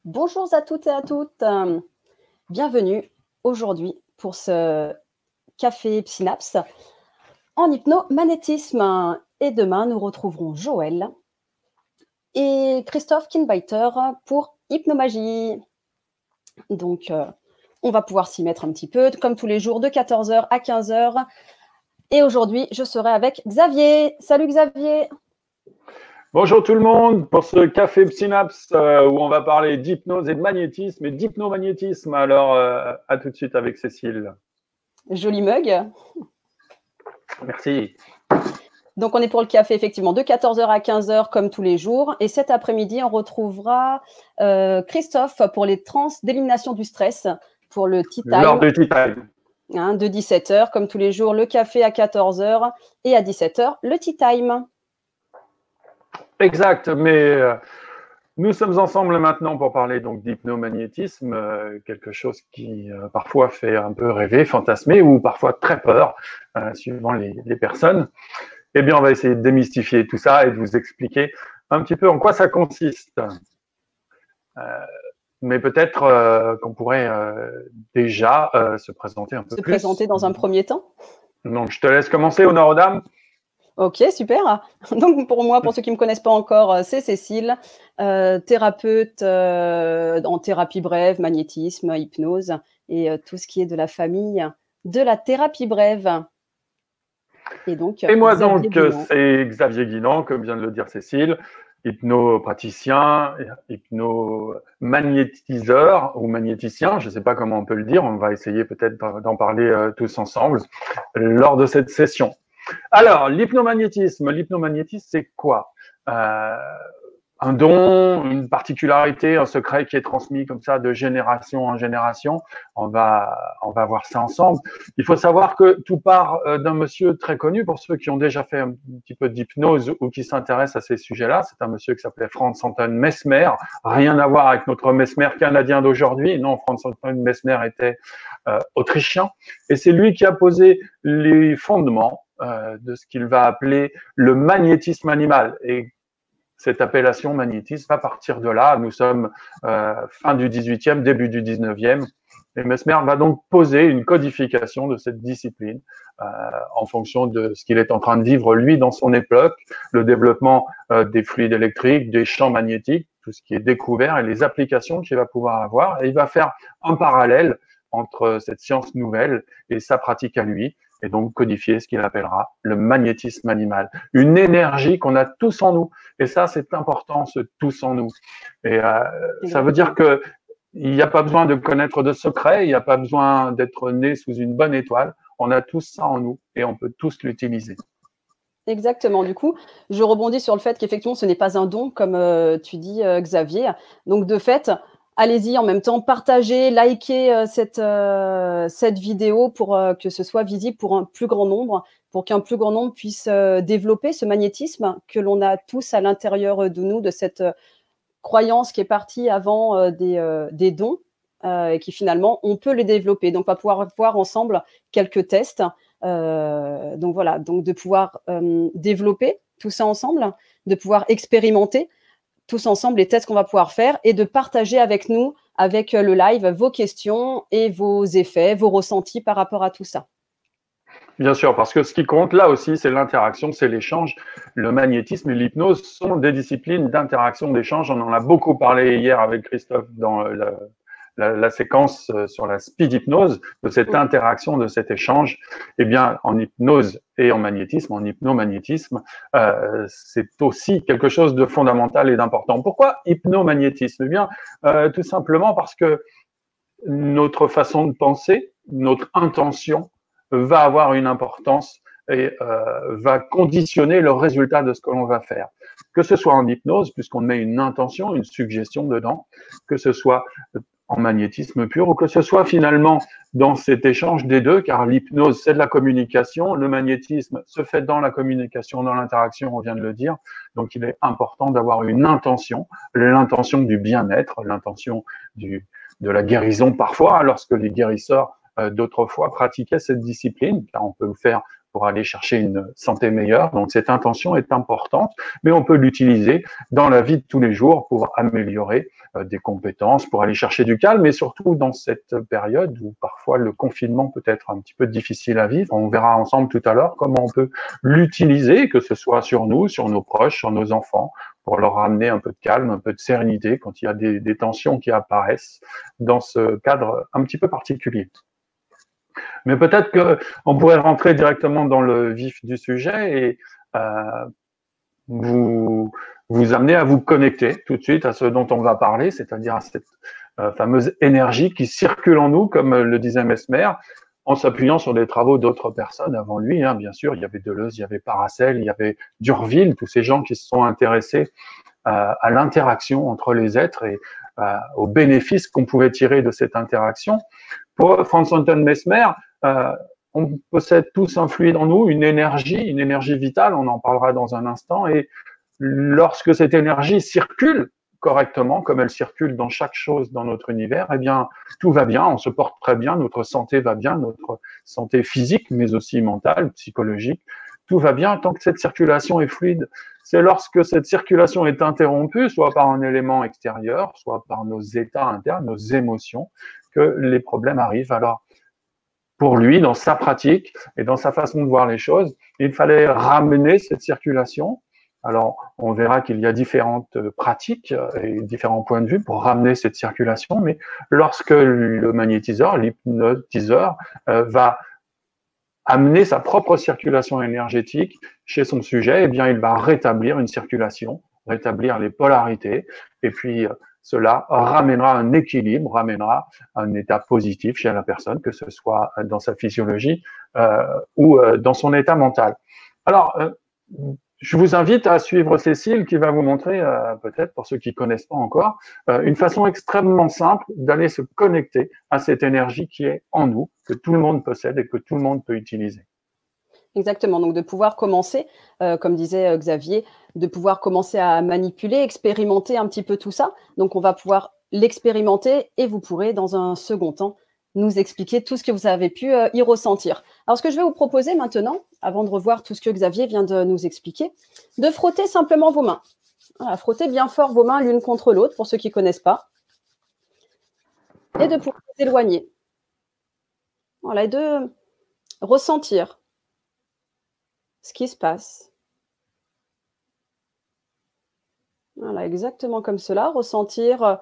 Bonjour à toutes et à toutes. Bienvenue aujourd'hui pour ce café Synapse en hypnomagnétisme. Et demain, nous retrouverons Joël et Christophe Kinbiter pour hypnomagie. Donc, on va pouvoir s'y mettre un petit peu, comme tous les jours, de 14h à 15h. Et aujourd'hui, je serai avec Xavier. Salut Xavier. Bonjour tout le monde pour ce café Synapse où on va parler d'hypnose et de magnétisme et d'hypnomagnétisme. Alors, à tout de suite avec Cécile. Joli mug. Merci. Donc, on est pour le café, effectivement, de 14h à 15h, comme tous les jours. Et cet après-midi, on retrouvera Christophe pour les trans d'élimination du stress, pour le tea time. Lors du tea time. De 17h, comme tous les jours, le café à 14h et à 17h, le tea time. Exact, mais nous sommes ensemble maintenant pour parler donc d'hypnomagnétisme, quelque chose qui parfois fait un peu rêver, fantasmer ou parfois très peur, suivant les personnes. Eh bien, on va essayer de démystifier tout ça et de vous expliquer un petit peu en quoi ça consiste. Mais peut-être qu'on pourrait déjà se présenter un peu plus. Se présenter dans un premier temps. Donc, je te laisse commencer, honneur aux dames. Ok, super. Donc, pour moi, pour ceux qui ne me connaissent pas encore, c'est Cécile, thérapeute en thérapie brève, magnétisme, hypnose et tout ce qui est de la famille de la thérapie brève. Et moi, donc, c'est Xavier Guinan, comme vient de le dire Cécile, hypnopraticien, hypnomagnétiseur ou magnéticien, je ne sais pas comment on peut le dire, on va essayer peut-être d'en parler tous ensemble lors de cette session. Alors, l'hypnomagnétisme, c'est quoi? Un don, une particularité, un secret qui est transmis comme ça de génération en génération. On va voir ça ensemble. Il faut savoir que tout part d'un monsieur très connu pour ceux qui ont déjà fait un petit peu d'hypnose ou qui s'intéressent à ces sujets-là. C'est un monsieur qui s'appelait Franz Anton Mesmer. Rien à voir avec notre Mesmer canadien d'aujourd'hui. Non, Franz Anton Mesmer était autrichien. Et c'est lui qui a posé les fondements de ce qu'il va appeler le magnétisme animal. Et cette appellation magnétisme, à partir de là, nous sommes fin du 18e, début du 19e, et Mesmer va donc poser une codification de cette discipline en fonction de ce qu'il est en train de vivre, lui, dans son époque, le développement des fluides électriques, des champs magnétiques, tout ce qui est découvert et les applications qu'il va pouvoir avoir. Et il va faire un parallèle entre cette science nouvelle et sa pratique à lui, et donc codifier ce qu'il appellera le magnétisme animal. Une énergie qu'on a tous en nous. Et ça, c'est important, ce tous en nous. Et ça veut dire que il n'y a pas besoin de connaître de secrets, il n'y a pas besoin d'être né sous une bonne étoile. On a tous ça en nous et on peut tous l'utiliser. Exactement. Du coup, je rebondis sur le fait qu'effectivement, ce n'est pas un don, comme tu dis, Xavier. Donc, de fait, allez-y en même temps, partagez, likez cette vidéo pour que ce soit visible pour un plus grand nombre, pour qu'un plus grand nombre puisse développer ce magnétisme que l'on a tous à l'intérieur de nous, de cette croyance qui est partie avant des dons et qui finalement, on peut les développer. Donc, on va pouvoir voir ensemble quelques tests. Donc voilà, donc de pouvoir développer tout ça ensemble, de pouvoir expérimenter tous ensemble les tests qu'on va pouvoir faire et de partager avec nous, avec le live, vos questions et vos effets, vos ressentis par rapport à tout ça. Bien sûr, parce que ce qui compte là aussi, c'est l'interaction, c'est l'échange. Le magnétisme et l'hypnose sont des disciplines d'interaction, d'échange. On en a beaucoup parlé hier avec Christophe dans la séquence sur la speed hypnose, de cette interaction, de cet échange. Eh bien, en hypnose et en magnétisme, en hypnomagnétisme, c'est aussi quelque chose de fondamental et d'important. Pourquoi hypnomagnétisme? Eh bien, tout simplement parce que notre façon de penser, notre intention va avoir une importance et va conditionner le résultat de ce que l'on va faire. Que ce soit en hypnose, puisqu'on met une intention, une suggestion dedans, que ce soit en magnétisme pur, ou que ce soit finalement dans cet échange des deux, car l'hypnose, c'est de la communication, le magnétisme se fait dans la communication, dans l'interaction, on vient de le dire, donc il est important d'avoir une intention, l'intention du bien-être, l'intention de la guérison parfois, lorsque les guérisseurs d'autrefois pratiquaient cette discipline, car on peut le faire pour aller chercher une santé meilleure. Donc cette intention est importante, mais on peut l'utiliser dans la vie de tous les jours pour améliorer des compétences, pour aller chercher du calme, et surtout dans cette période où parfois le confinement peut être un petit peu difficile à vivre. On verra ensemble tout à l'heure comment on peut l'utiliser, que ce soit sur nous, sur nos proches, sur nos enfants, pour leur ramener un peu de calme, un peu de sérénité quand il y a des tensions qui apparaissent dans ce cadre un petit peu particulier. Mais peut-être qu'on pourrait rentrer directement dans le vif du sujet et vous amener à vous connecter tout de suite à ce dont on va parler, c'est-à-dire à cette fameuse énergie qui circule en nous, comme le disait Mesmer, en s'appuyant sur des travaux d'autres personnes avant lui. Hein, bien sûr, il y avait Deleuze, il y avait Paracel, il y avait D'Urville, tous ces gens qui se sont intéressés à l'interaction entre les êtres et aux bénéfices qu'on pouvait tirer de cette interaction. Pour Franz Anton Mesmer, on possède tous un fluide en nous, une énergie vitale, on en parlera dans un instant, et lorsque cette énergie circule correctement, comme elle circule dans chaque chose dans notre univers, eh bien, tout va bien, on se porte très bien, notre santé va bien, notre santé physique, mais aussi mentale, psychologique, tout va bien tant que cette circulation est fluide. C'est lorsque cette circulation est interrompue, soit par un élément extérieur, soit par nos états internes, nos émotions, que les problèmes arrivent. Alors, pour lui, dans sa pratique et dans sa façon de voir les choses, il fallait ramener cette circulation. Alors, on verra qu'il y a différentes pratiques et différents points de vue pour ramener cette circulation, mais lorsque le magnétiseur, l'hypnotiseur, va amener sa propre circulation énergétique chez son sujet, eh bien, il va rétablir une circulation, rétablir les polarités, et puis cela ramènera un équilibre, ramènera un état positif chez la personne, que ce soit dans sa physiologie ou dans son état mental. Alors, je vous invite à suivre Cécile qui va vous montrer, peut-être pour ceux qui ne connaissent pas encore, une façon extrêmement simple d'aller se connecter à cette énergie qui est en nous, que tout le monde possède et que tout le monde peut utiliser. Exactement, donc de pouvoir commencer, comme disait Xavier, de pouvoir commencer à manipuler, expérimenter un petit peu tout ça. Donc on va pouvoir l'expérimenter et vous pourrez dans un second temps nous expliquer tout ce que vous avez pu y ressentir. Alors ce que je vais vous proposer maintenant, avant de revoir tout ce que Xavier vient de nous expliquer, de frotter simplement vos mains. Voilà, frottez bien fort vos mains l'une contre l'autre, pour ceux qui ne connaissent pas. Et de pouvoir vous éloigner. Voilà, et de ressentir ce qui se passe. Voilà, exactement comme cela. Ressentir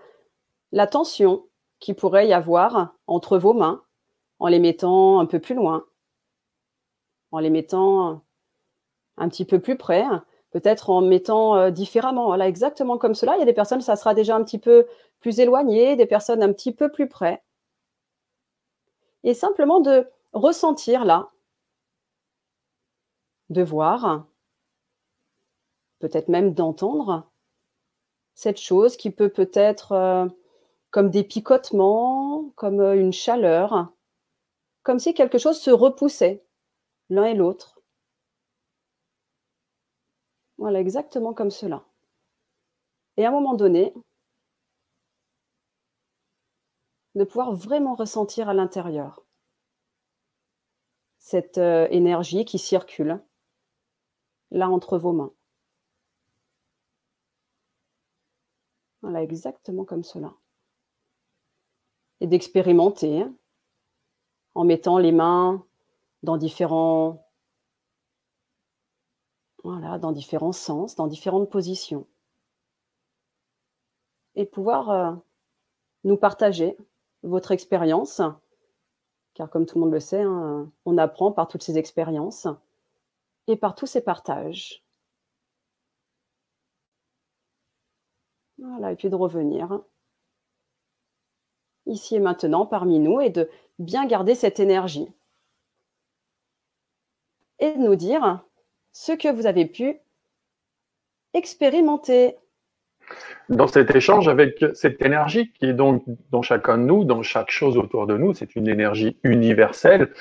la tension qu'il pourrait y avoir entre vos mains en les mettant un peu plus loin, en les mettant un petit peu plus près, peut-être en mettant différemment. Voilà, exactement comme cela. Il y a des personnes, ça sera déjà un petit peu plus éloigné, des personnes un petit peu plus près. Et simplement de ressentir là, de voir, peut-être même d'entendre cette chose qui peut peut-être comme des picotements, comme une chaleur, comme si quelque chose se repoussait l'un et l'autre. Voilà, exactement comme cela. Et à un moment donné, de pouvoir vraiment ressentir à l'intérieur cette énergie qui circule là entre vos mains. Voilà, exactement comme cela. Et d'expérimenter en mettant les mains dans différents, voilà, dans différents sens, dans différentes positions. Et pouvoir nous partager votre expérience, car comme tout le monde le sait, hein, on apprend par toutes ces expériences et par tous ces partages. Voilà, et puis de revenir ici et maintenant parmi nous et de bien garder cette énergie. Et de nous dire ce que vous avez pu expérimenter. Dans cet échange avec cette énergie qui est donc dans chacun de nous, dans chaque chose autour de nous, c'est une énergie universelle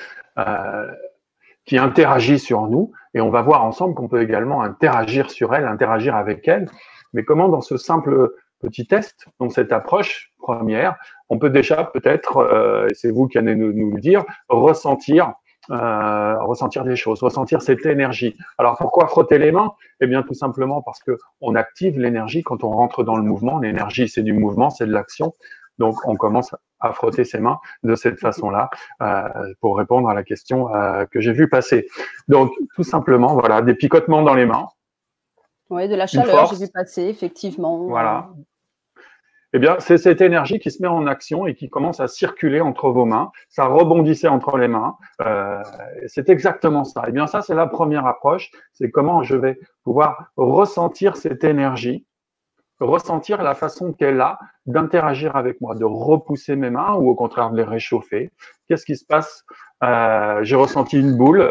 qui interagit sur nous, et on va voir ensemble qu'on peut également interagir sur elle, interagir avec elle. Mais comment dans ce simple petit test, dans cette approche première, on peut déjà peut-être, c'est vous qui allez nous le dire, ressentir ressentir des choses, ressentir cette énergie. Alors pourquoi frotter les mains? Eh bien tout simplement parce que on active l'énergie quand on rentre dans le mouvement. L'énergie, c'est du mouvement, c'est de l'action. Donc on commence à frotter ses mains de cette façon-là pour répondre à la question que j'ai vue passer. Donc tout simplement, voilà, des picotements dans les mains. Oui, de la chaleur, j'ai vu passer, effectivement. Voilà. Eh bien, c'est cette énergie qui se met en action et qui commence à circuler entre vos mains. Ça rebondissait entre les mains. C'est exactement ça. Eh bien, ça, c'est la première approche. C'est comment je vais pouvoir ressentir cette énergie, ressentir la façon qu'elle a d'interagir avec moi, de repousser mes mains ou au contraire de les réchauffer. Qu'est-ce qui se passe? J'ai ressenti une boule,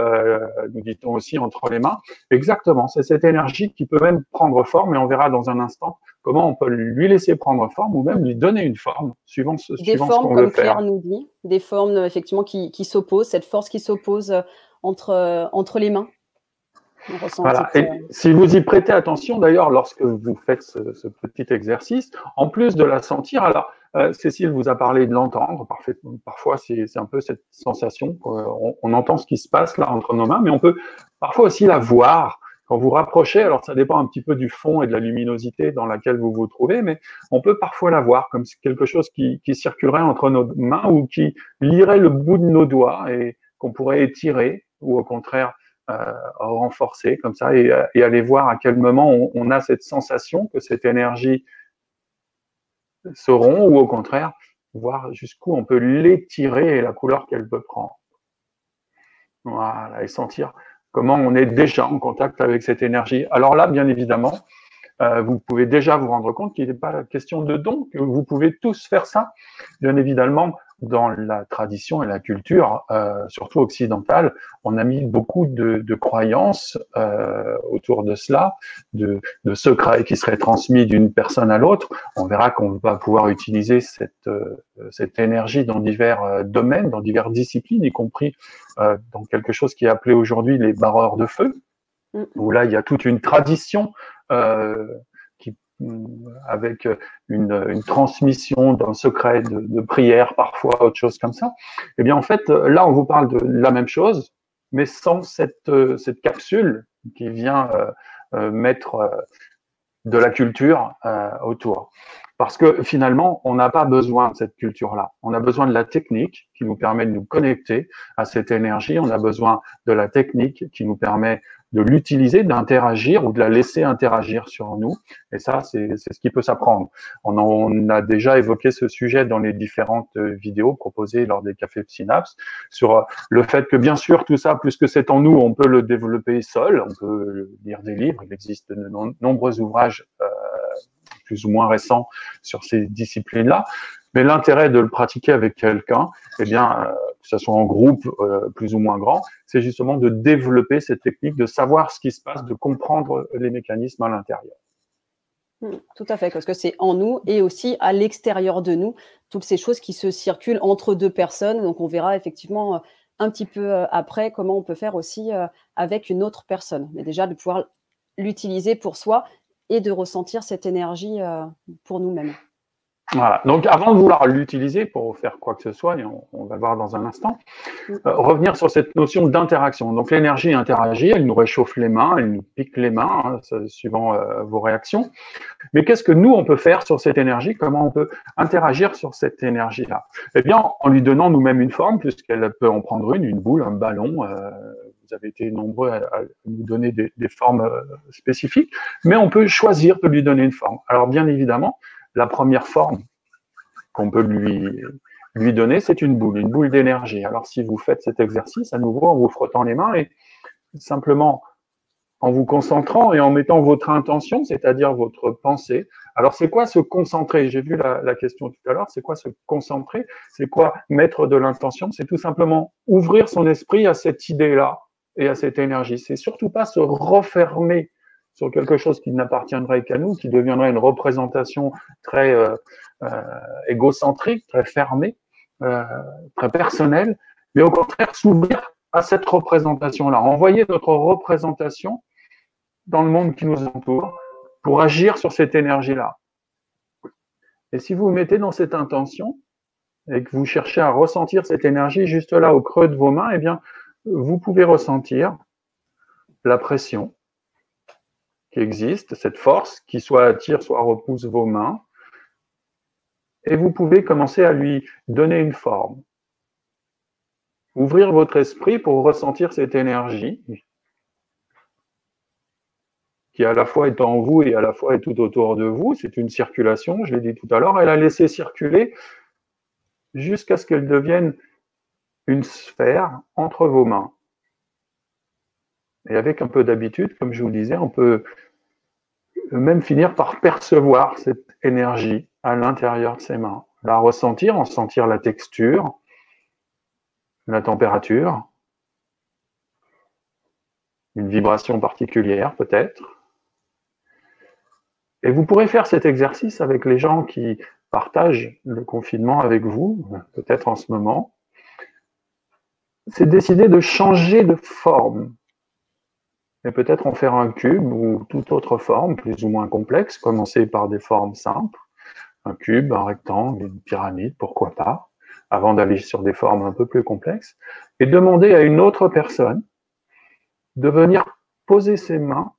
nous dit-on aussi, entre les mains. Exactement, c'est cette énergie qui peut même prendre forme et on verra dans un instant comment on peut lui laisser prendre forme ou même lui donner une forme suivant ce qu'on veut faire. Des formes, comme Claire nous dit, des formes effectivement qui s'opposent, cette force qui s'oppose entre les mains. Voilà. Et si vous y prêtez attention, d'ailleurs, lorsque vous faites ce petit exercice, en plus de la sentir, alors Cécile vous a parlé de l'entendre, parfois c'est un peu cette sensation, on entend ce qui se passe là entre nos mains, mais on peut parfois aussi la voir. Quand vous rapprochez, alors ça dépend un petit peu du fond et de la luminosité dans laquelle vous vous trouvez, mais on peut parfois la voir comme quelque chose qui circulerait entre nos mains ou qui lierait le bout de nos doigts et qu'on pourrait étirer ou au contraire renforcer comme ça et aller voir à quel moment on a cette sensation que cette énergie se rompt ou au contraire voir jusqu'où on peut l'étirer et la couleur qu'elle peut prendre. Voilà, et sentir comment on est déjà en contact avec cette énergie. Alors là, bien évidemment, vous pouvez déjà vous rendre compte qu'il n'est pas question de don, que vous pouvez tous faire ça. Bien évidemment, dans la tradition et la culture, surtout occidentale, on a mis beaucoup de croyances autour de cela, de secrets qui seraient transmis d'une personne à l'autre. On verra qu'on va pouvoir utiliser cette énergie dans divers domaines, dans diverses disciplines, y compris dans quelque chose qui est appelé aujourd'hui les barreurs de feu, où là, il y a toute une tradition avec une transmission d'un secret de prière, parfois, autre chose comme ça. Eh bien, en fait, là, on vous parle de la même chose, mais sans cette capsule qui vient mettre de la culture autour. Parce que finalement, on n'a pas besoin de cette culture-là. On a besoin de la technique qui nous permet de nous connecter à cette énergie. On a besoin de la technique qui nous permet de l'utiliser, d'interagir ou de la laisser interagir sur nous. Et ça, c'est ce qui peut s'apprendre. On a déjà évoqué ce sujet dans les différentes vidéos proposées lors des cafés Synapse sur le fait que, bien sûr, tout ça, plus que c'est en nous, on peut le développer seul. On peut lire des livres. Il existe de nombreux ouvrages plus ou moins récents sur ces disciplines-là. Mais l'intérêt de le pratiquer avec quelqu'un, eh bien, que ce soit en groupe plus ou moins grand, c'est justement de développer cette technique, de savoir ce qui se passe, de comprendre les mécanismes à l'intérieur. Tout à fait, parce que c'est en nous et aussi à l'extérieur de nous, toutes ces choses qui se circulent entre deux personnes. Donc, on verra effectivement un petit peu après comment on peut faire aussi avec une autre personne. Mais déjà, de pouvoir l'utiliser pour soi et de ressentir cette énergie pour nous-mêmes. Voilà. Donc, avant de vouloir l'utiliser pour faire quoi que ce soit, et on va le voir dans un instant, revenir sur cette notion d'interaction. Donc, l'énergie interagit, elle nous réchauffe les mains, elle nous pique les mains, hein, suivant vos réactions. Mais qu'est-ce que nous, on peut faire sur cette énergie? Comment on peut interagir sur cette énergie-là? Eh bien, en lui donnant nous-mêmes une forme, puisqu'elle peut en prendre une boule, un ballon. Vous avez été nombreux à nous donner des formes spécifiques, mais on peut choisir de lui donner une forme. Alors, bien évidemment, la première forme qu'on peut lui donner, c'est une boule d'énergie. Alors, si vous faites cet exercice, à nouveau, en vous frottant les mains et simplement en vous concentrant et en mettant votre intention, c'est-à-dire votre pensée. Alors, c'est quoi se concentrer? J'ai vu la question tout à l'heure. C'est quoi se concentrer? C'est quoi mettre de l'intention? C'est tout simplement ouvrir son esprit à cette idée-là et à cette énergie. C'est surtout pas se refermer sur quelque chose qui n'appartiendrait qu'à nous, qui deviendrait une représentation très égocentrique, très fermée, très personnelle, mais au contraire s'ouvrir à cette représentation-là. Envoyer notre représentation dans le monde qui nous entoure pour agir sur cette énergie-là. Et si vous vous mettez dans cette intention et que vous cherchez à ressentir cette énergie juste là au creux de vos mains, eh bien, vous pouvez ressentir la pression qui existe, cette force qui soit attire, soit repousse vos mains, et vous pouvez commencer à lui donner une forme. Ouvrir votre esprit pour ressentir cette énergie qui à la fois est en vous et à la fois est tout autour de vous. C'est une circulation, je l'ai dit tout à l'heure, elle a laissé circuler jusqu'à ce qu'elle devienne une sphère entre vos mains. Et avec un peu d'habitude, comme je vous le disais, on peut même finir par percevoir cette énergie à l'intérieur de ses mains, la ressentir, en sentir la texture, la température, une vibration particulière peut-être. Et vous pourrez faire cet exercice avec les gens qui partagent le confinement avec vous, peut-être en ce moment. C'est décider de changer de forme. Et peut-être en faire un cube ou toute autre forme, plus ou moins complexe, commencer par des formes simples. Un cube, un rectangle, une pyramide, pourquoi pas, avant d'aller sur des formes un peu plus complexes. Et demander à une autre personne de venir poser ses mains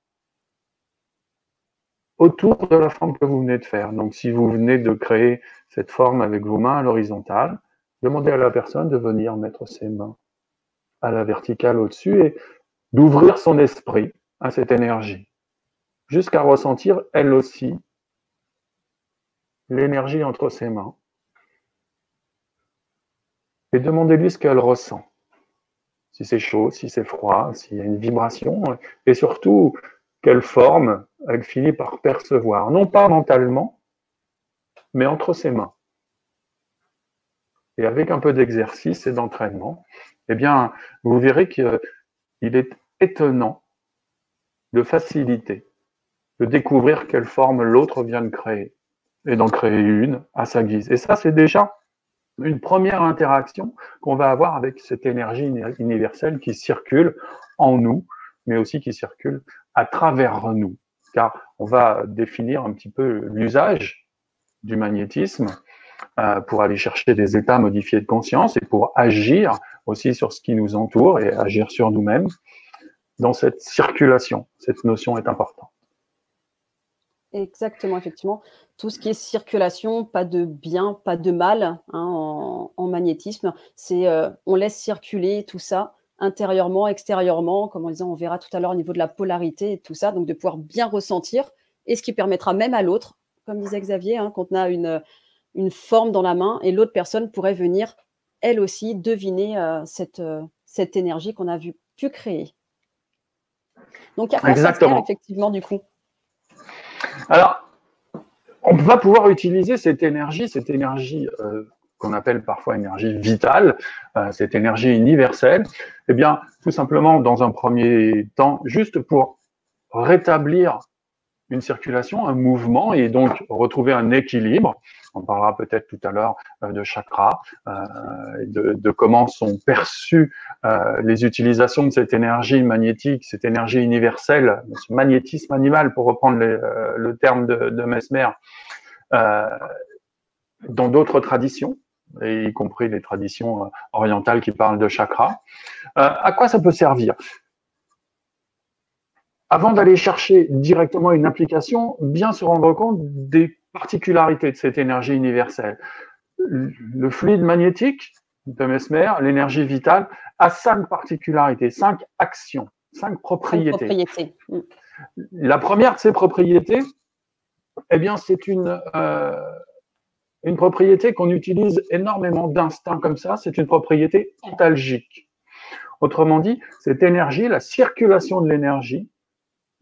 autour de la forme que vous venez de faire. Donc, si vous venez de créer cette forme avec vos mains à l'horizontale, demandez à la personne de venir mettre ses mains à la verticale au-dessus et d'ouvrir son esprit à cette énergie, jusqu'à ressentir, elle aussi, l'énergie entre ses mains. Et demandez-lui ce qu'elle ressent. Si c'est chaud, si c'est froid, s'il y a une vibration, et surtout, quelle forme elle finit par percevoir, non pas mentalement, mais entre ses mains. Et avec un peu d'exercice et d'entraînement, eh bien, vous verrez qu'il est étonnant de faciliter, de découvrir quelle forme l'autre vient de créer, et d'en créer une à sa guise. Et ça, c'est déjà une première interaction qu'on va avoir avec cette énergie universelle qui circule en nous, mais aussi qui circule à travers nous. Car on va définir un petit peu l'usage du magnétisme pour aller chercher des états modifiés de conscience et pour agir aussi sur ce qui nous entoure et agir sur nous-mêmes dans cette circulation. Cette notion est importante. Exactement, effectivement. Tout ce qui est circulation, pas de bien, pas de mal hein, en magnétisme. C'est on laisse circuler tout ça intérieurement, extérieurement, comme on disait, on verra tout à l'heure au niveau de la polarité et tout ça, donc de pouvoir bien ressentir, et ce qui permettra même à l'autre, comme disait Xavier, hein, quand on a une forme dans la main, et l'autre personne pourrait venir, elle aussi, deviner cette énergie qu'on a pu créer. Donc, à quoi ça sert, effectivement, du coup? Alors, on va pouvoir utiliser cette énergie qu'on appelle parfois énergie vitale, cette énergie universelle, eh bien, tout simplement, dans un premier temps, juste pour rétablir une circulation, un mouvement, et donc retrouver un équilibre. On parlera peut-être tout à l'heure de chakras, de comment sont perçues les utilisations de cette énergie magnétique, cette énergie universelle, ce magnétisme animal, pour reprendre le terme de Mesmer, dans d'autres traditions, et y compris les traditions orientales qui parlent de chakras. À quoi ça peut servir ? Avant d'aller chercher directement une application, bien se rendre compte des particularités de cette énergie universelle. Le fluide magnétique de Mesmer, l'énergie vitale, a 5 particularités, 5 actions, 5 propriétés. La première de ces propriétés, eh bien, c'est une propriété qu'on utilise énormément d'instinct comme ça, c'est une propriété antalgique. Autrement dit, cette énergie, la circulation de l'énergie,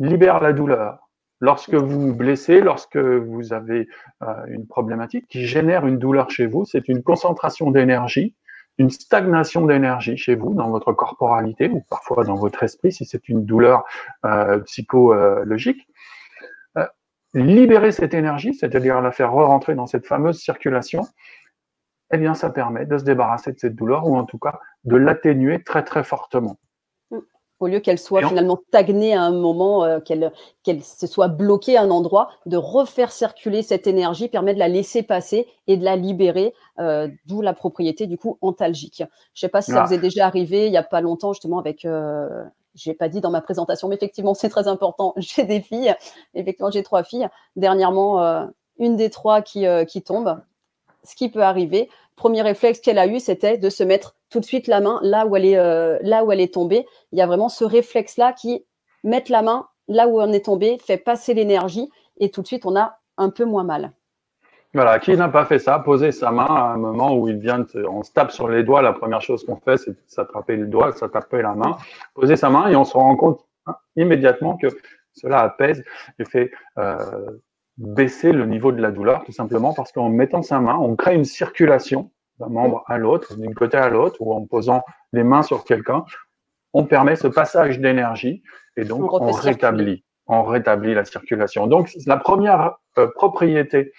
libère la douleur. Lorsque vous vous blessez, lorsque vous avez une problématique qui génère une douleur chez vous, c'est une concentration d'énergie, une stagnation d'énergie chez vous, dans votre corporalité ou parfois dans votre esprit, si c'est une douleur psychologique. Libérer cette énergie, c'est-à-dire la faire re-rentrer dans cette fameuse circulation, eh bien, ça permet de se débarrasser de cette douleur ou en tout cas de l'atténuer très très fortement. Au lieu qu'elle soit finalement stagnée à un moment, qu'elle se soit bloquée à un endroit, de refaire circuler cette énergie permet de la laisser passer et de la libérer, d'où la propriété du coup antalgique. Je ne sais pas si ça vous est déjà arrivé il n'y a pas longtemps justement avec, je n'ai pas dit dans ma présentation, mais effectivement c'est très important, j'ai des filles, effectivement j'ai 3 filles. Dernièrement, une des 3 qui tombe, ce qui peut arriver. Premier réflexe qu'elle a eu, c'était de se mettre tout de suite la main là où elle est tombée. Il y a vraiment ce réflexe-là qui met la main là où on est tombé, fait passer l'énergie et tout de suite, on a un peu moins mal. Voilà, qui n'a pas fait ça? Poser sa main à un moment où on se tape sur les doigts. La première chose qu'on fait, c'est s'attraper le doigt, s'attraper la main, poser sa main et on se rend compte immédiatement que cela apaise et fait baisser le niveau de la douleur, tout simplement parce qu'en mettant sa main, on crée une circulation d'un membre à l'autre, d'un côté à l'autre, ou en posant les mains sur quelqu'un, on permet ce passage d'énergie et donc on rétablit la circulation. Donc la première propriété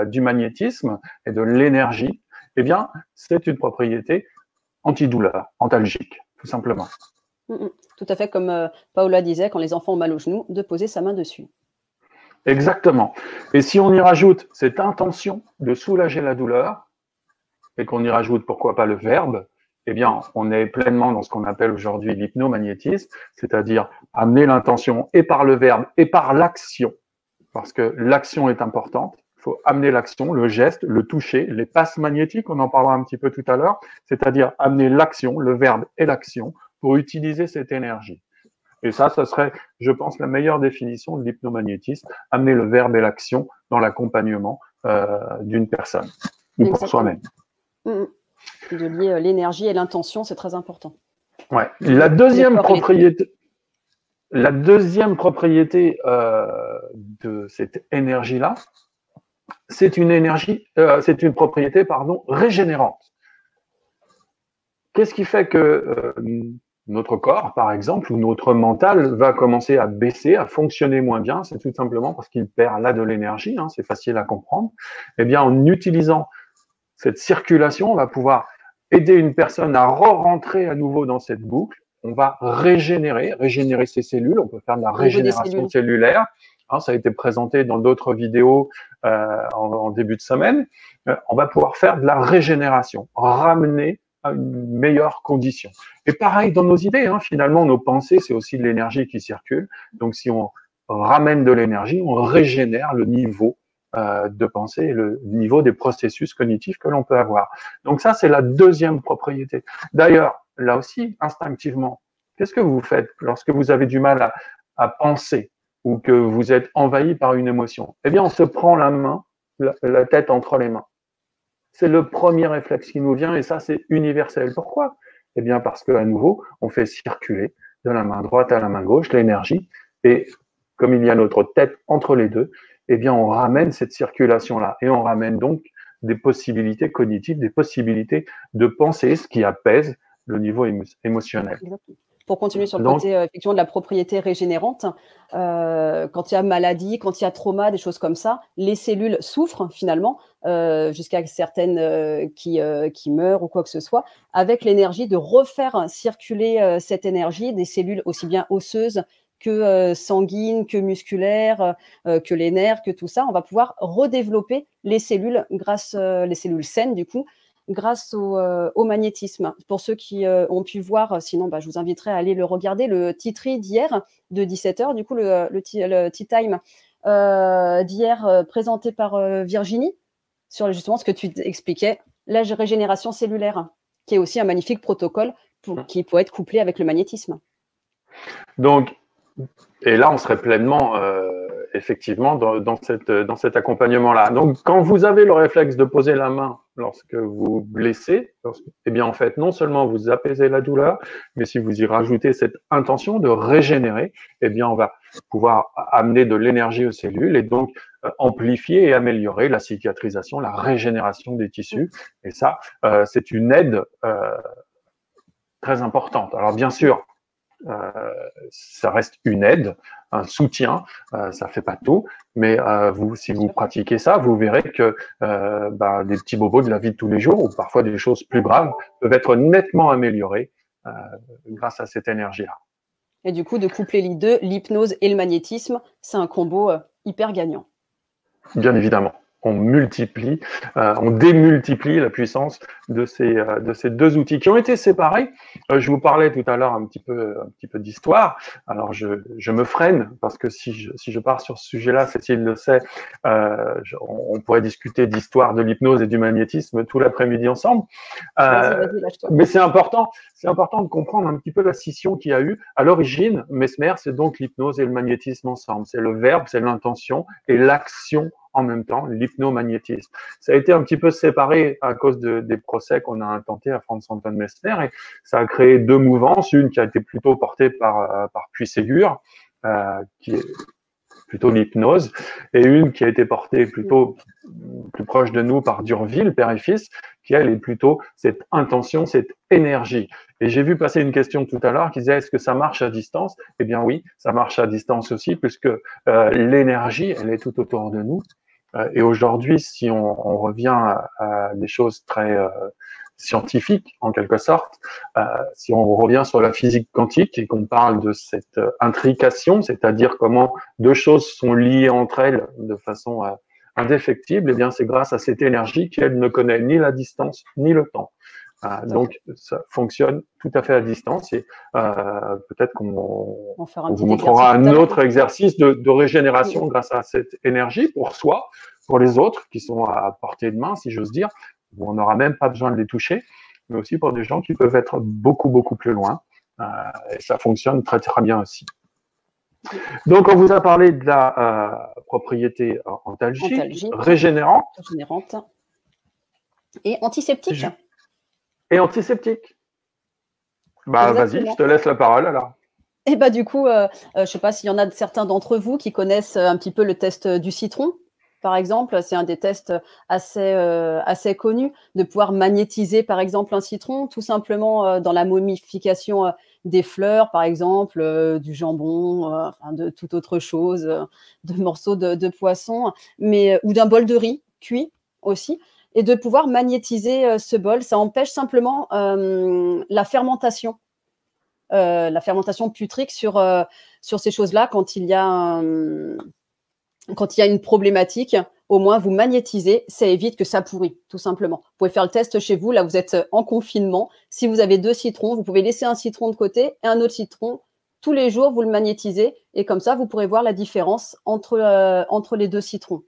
du magnétisme et de l'énergie, eh bien, c'est une propriété antidouleur, antalgique, tout simplement. Tout à fait comme Paola disait, quand les enfants ont mal au genou, de poser sa main dessus. Exactement. Et si on y rajoute cette intention de soulager la douleur, et qu'on y rajoute pourquoi pas le verbe, eh bien, on est pleinement dans ce qu'on appelle aujourd'hui l'hypnomagnétisme, c'est-à-dire amener l'intention et par le verbe et par l'action, parce que l'action est importante. Il faut amener l'action, le geste, le toucher, les passes magnétiques, on en parlera un petit peu tout à l'heure, c'est-à-dire amener l'action, le verbe et l'action pour utiliser cette énergie. Et ça serait, je pense, la meilleure définition de l'hypnomagnétisme, amener le verbe et l'action dans l'accompagnement d'une personne ou pour soi-même. De lier l'énergie et l'intention, c'est très important. Ouais. La deuxième propriété de cette énergie-là, c'est une propriété, régénérante. Qu'est-ce qui fait que notre corps, par exemple, ou notre mental va commencer à baisser, à fonctionner moins bien? C'est tout simplement parce qu'il perd là de l'énergie, hein, c'est facile à comprendre. Eh bien, en utilisant cette circulation, on va pouvoir aider une personne à re-rentrer à nouveau dans cette boucle. On va régénérer ses cellules. On peut faire de la régénération cellulaire. Hein, ça a été présenté dans d'autres vidéos en début de semaine. On va pouvoir faire de la régénération, ramener à une meilleure condition. Et pareil dans nos idées, hein, finalement, nos pensées, c'est aussi de l'énergie qui circule. Donc, si on ramène de l'énergie, on régénère le niveau de pensée et le niveau des processus cognitifs que l'on peut avoir. Donc ça, c'est la deuxième propriété. D'ailleurs, là aussi, instinctivement, qu'est-ce que vous faites lorsque vous avez du mal à penser ou que vous êtes envahi par une émotion? Eh bien, on se prend la tête entre les mains. C'est le premier réflexe qui nous vient et ça, c'est universel. Pourquoi? Eh bien, parce qu'à nouveau, on fait circuler de la main droite à la main gauche l'énergie et comme il y a notre tête entre les deux, eh bien, on ramène cette circulation-là et on ramène donc des possibilités cognitives, des possibilités de penser, ce qui apaise le niveau émotionnel. Pour continuer sur le côté effectivement de la propriété régénérante, quand il y a maladie, quand il y a trauma, des choses comme ça, les cellules souffrent finalement, jusqu'à certaines qui meurent ou quoi que ce soit, avec l'énergie de refaire circuler cette énergie des cellules aussi bien osseuses que sanguines, que musculaires, que les nerfs, que tout ça. On va pouvoir redévelopper les cellules les cellules saines du coup, grâce au magnétisme. Pour ceux qui ont pu voir, sinon je vous inviterai à aller le regarder, le Titri d'hier de 17h, du coup le Tea Time d'hier présenté par Virginie, sur justement ce que tu expliquais, la régénération cellulaire, qui est aussi un magnifique protocole qui peut être couplé avec le magnétisme. Donc, et là, on serait pleinement effectivement dans cet accompagnement-là. Donc, quand vous avez le réflexe de poser la main lorsque vous blessez, eh bien, en fait, non seulement vous apaisez la douleur, mais si vous y rajoutez cette intention de régénérer, eh bien, on va pouvoir amener de l'énergie aux cellules et donc amplifier et améliorer la cicatrisation, la régénération des tissus. Et ça, c'est une aide très importante. Alors, bien sûr, ça reste une aide, un soutien, ça fait pas tout, mais si vous pratiquez ça, vous verrez que des petits bobos de la vie de tous les jours, ou parfois des choses plus graves, peuvent être nettement améliorés grâce à cette énergie-là. Et du coup, de coupler les deux, l'hypnose et le magnétisme, c'est un combo hyper gagnant. Bien évidemment. On multiplie, on démultiplie la puissance de ces deux outils qui ont été séparés. Je vous parlais tout à l'heure un petit peu d'histoire. Alors je me freine parce que si je pars sur ce sujet-là, Cécile le sait, on pourrait discuter d'histoire de l'hypnose et du magnétisme tout l'après-midi ensemble. Vas-y, lâche-toi. Mais c'est important de comprendre un petit peu la scission qu'il y a eu. À l'origine, Mesmer, c'est donc l'hypnose et le magnétisme ensemble. C'est le verbe, c'est l'intention et l'action en même temps, l'hypnomagnétisme. Ça a été un petit peu séparé à cause des procès qu'on a intentés à Franz Anton Mesmer et ça a créé deux mouvances, une qui a été plutôt portée par Puy-Ségur, qui est plutôt l'hypnose, et une qui a été portée plutôt plus proche de nous par Durville, père et fils, qui elle est plutôt cette intention, cette énergie. Et j'ai vu passer une question tout à l'heure qui disait est-ce que ça marche à distance? Eh bien oui, ça marche à distance aussi, puisque l'énergie, elle est tout autour de nous. Et aujourd'hui, si on revient à des choses très scientifiques, en quelque sorte, si on revient sur la physique quantique et qu'on parle de cette intrication, c'est-à-dire comment deux choses sont liées entre elles de façon indéfectible, eh bien c'est grâce à cette énergie qu'elle ne connaît ni la distance ni le temps. Donc ça fonctionne tout à fait à distance et peut-être qu'on vous montrera un autre exercice de régénération grâce à cette énergie pour soi, pour les autres qui sont à portée de main, si j'ose dire, où on n'aura même pas besoin de les toucher, mais aussi pour des gens qui peuvent être beaucoup plus loin. Et ça fonctionne très bien aussi. Donc on vous a parlé de la propriété antalgique, régénérante et antiseptique. Et antiseptique. Bah, vas-y, je te laisse la parole alors. Et bah du coup, je ne sais pas s'il y en a certains d'entre vous qui connaissent un petit peu le test du citron, par exemple. C'est un des tests assez connus, de pouvoir magnétiser, par exemple, un citron, tout simplement dans la momification des fleurs, par exemple, du jambon, enfin, de toute autre chose, de morceaux de poisson, ou d'un bol de riz cuit aussi. Et de pouvoir magnétiser ce bol, ça empêche simplement la fermentation putrique sur ces choses-là. Quand il y a une problématique, au moins vous magnétisez, ça évite que ça pourrit, tout simplement. Vous pouvez faire le test chez vous, là vous êtes en confinement. Si vous avez 2 citrons, vous pouvez laisser un citron de côté et un autre citron. Tous les jours, vous le magnétisez et comme ça, vous pourrez voir la différence entre les 2 citrons.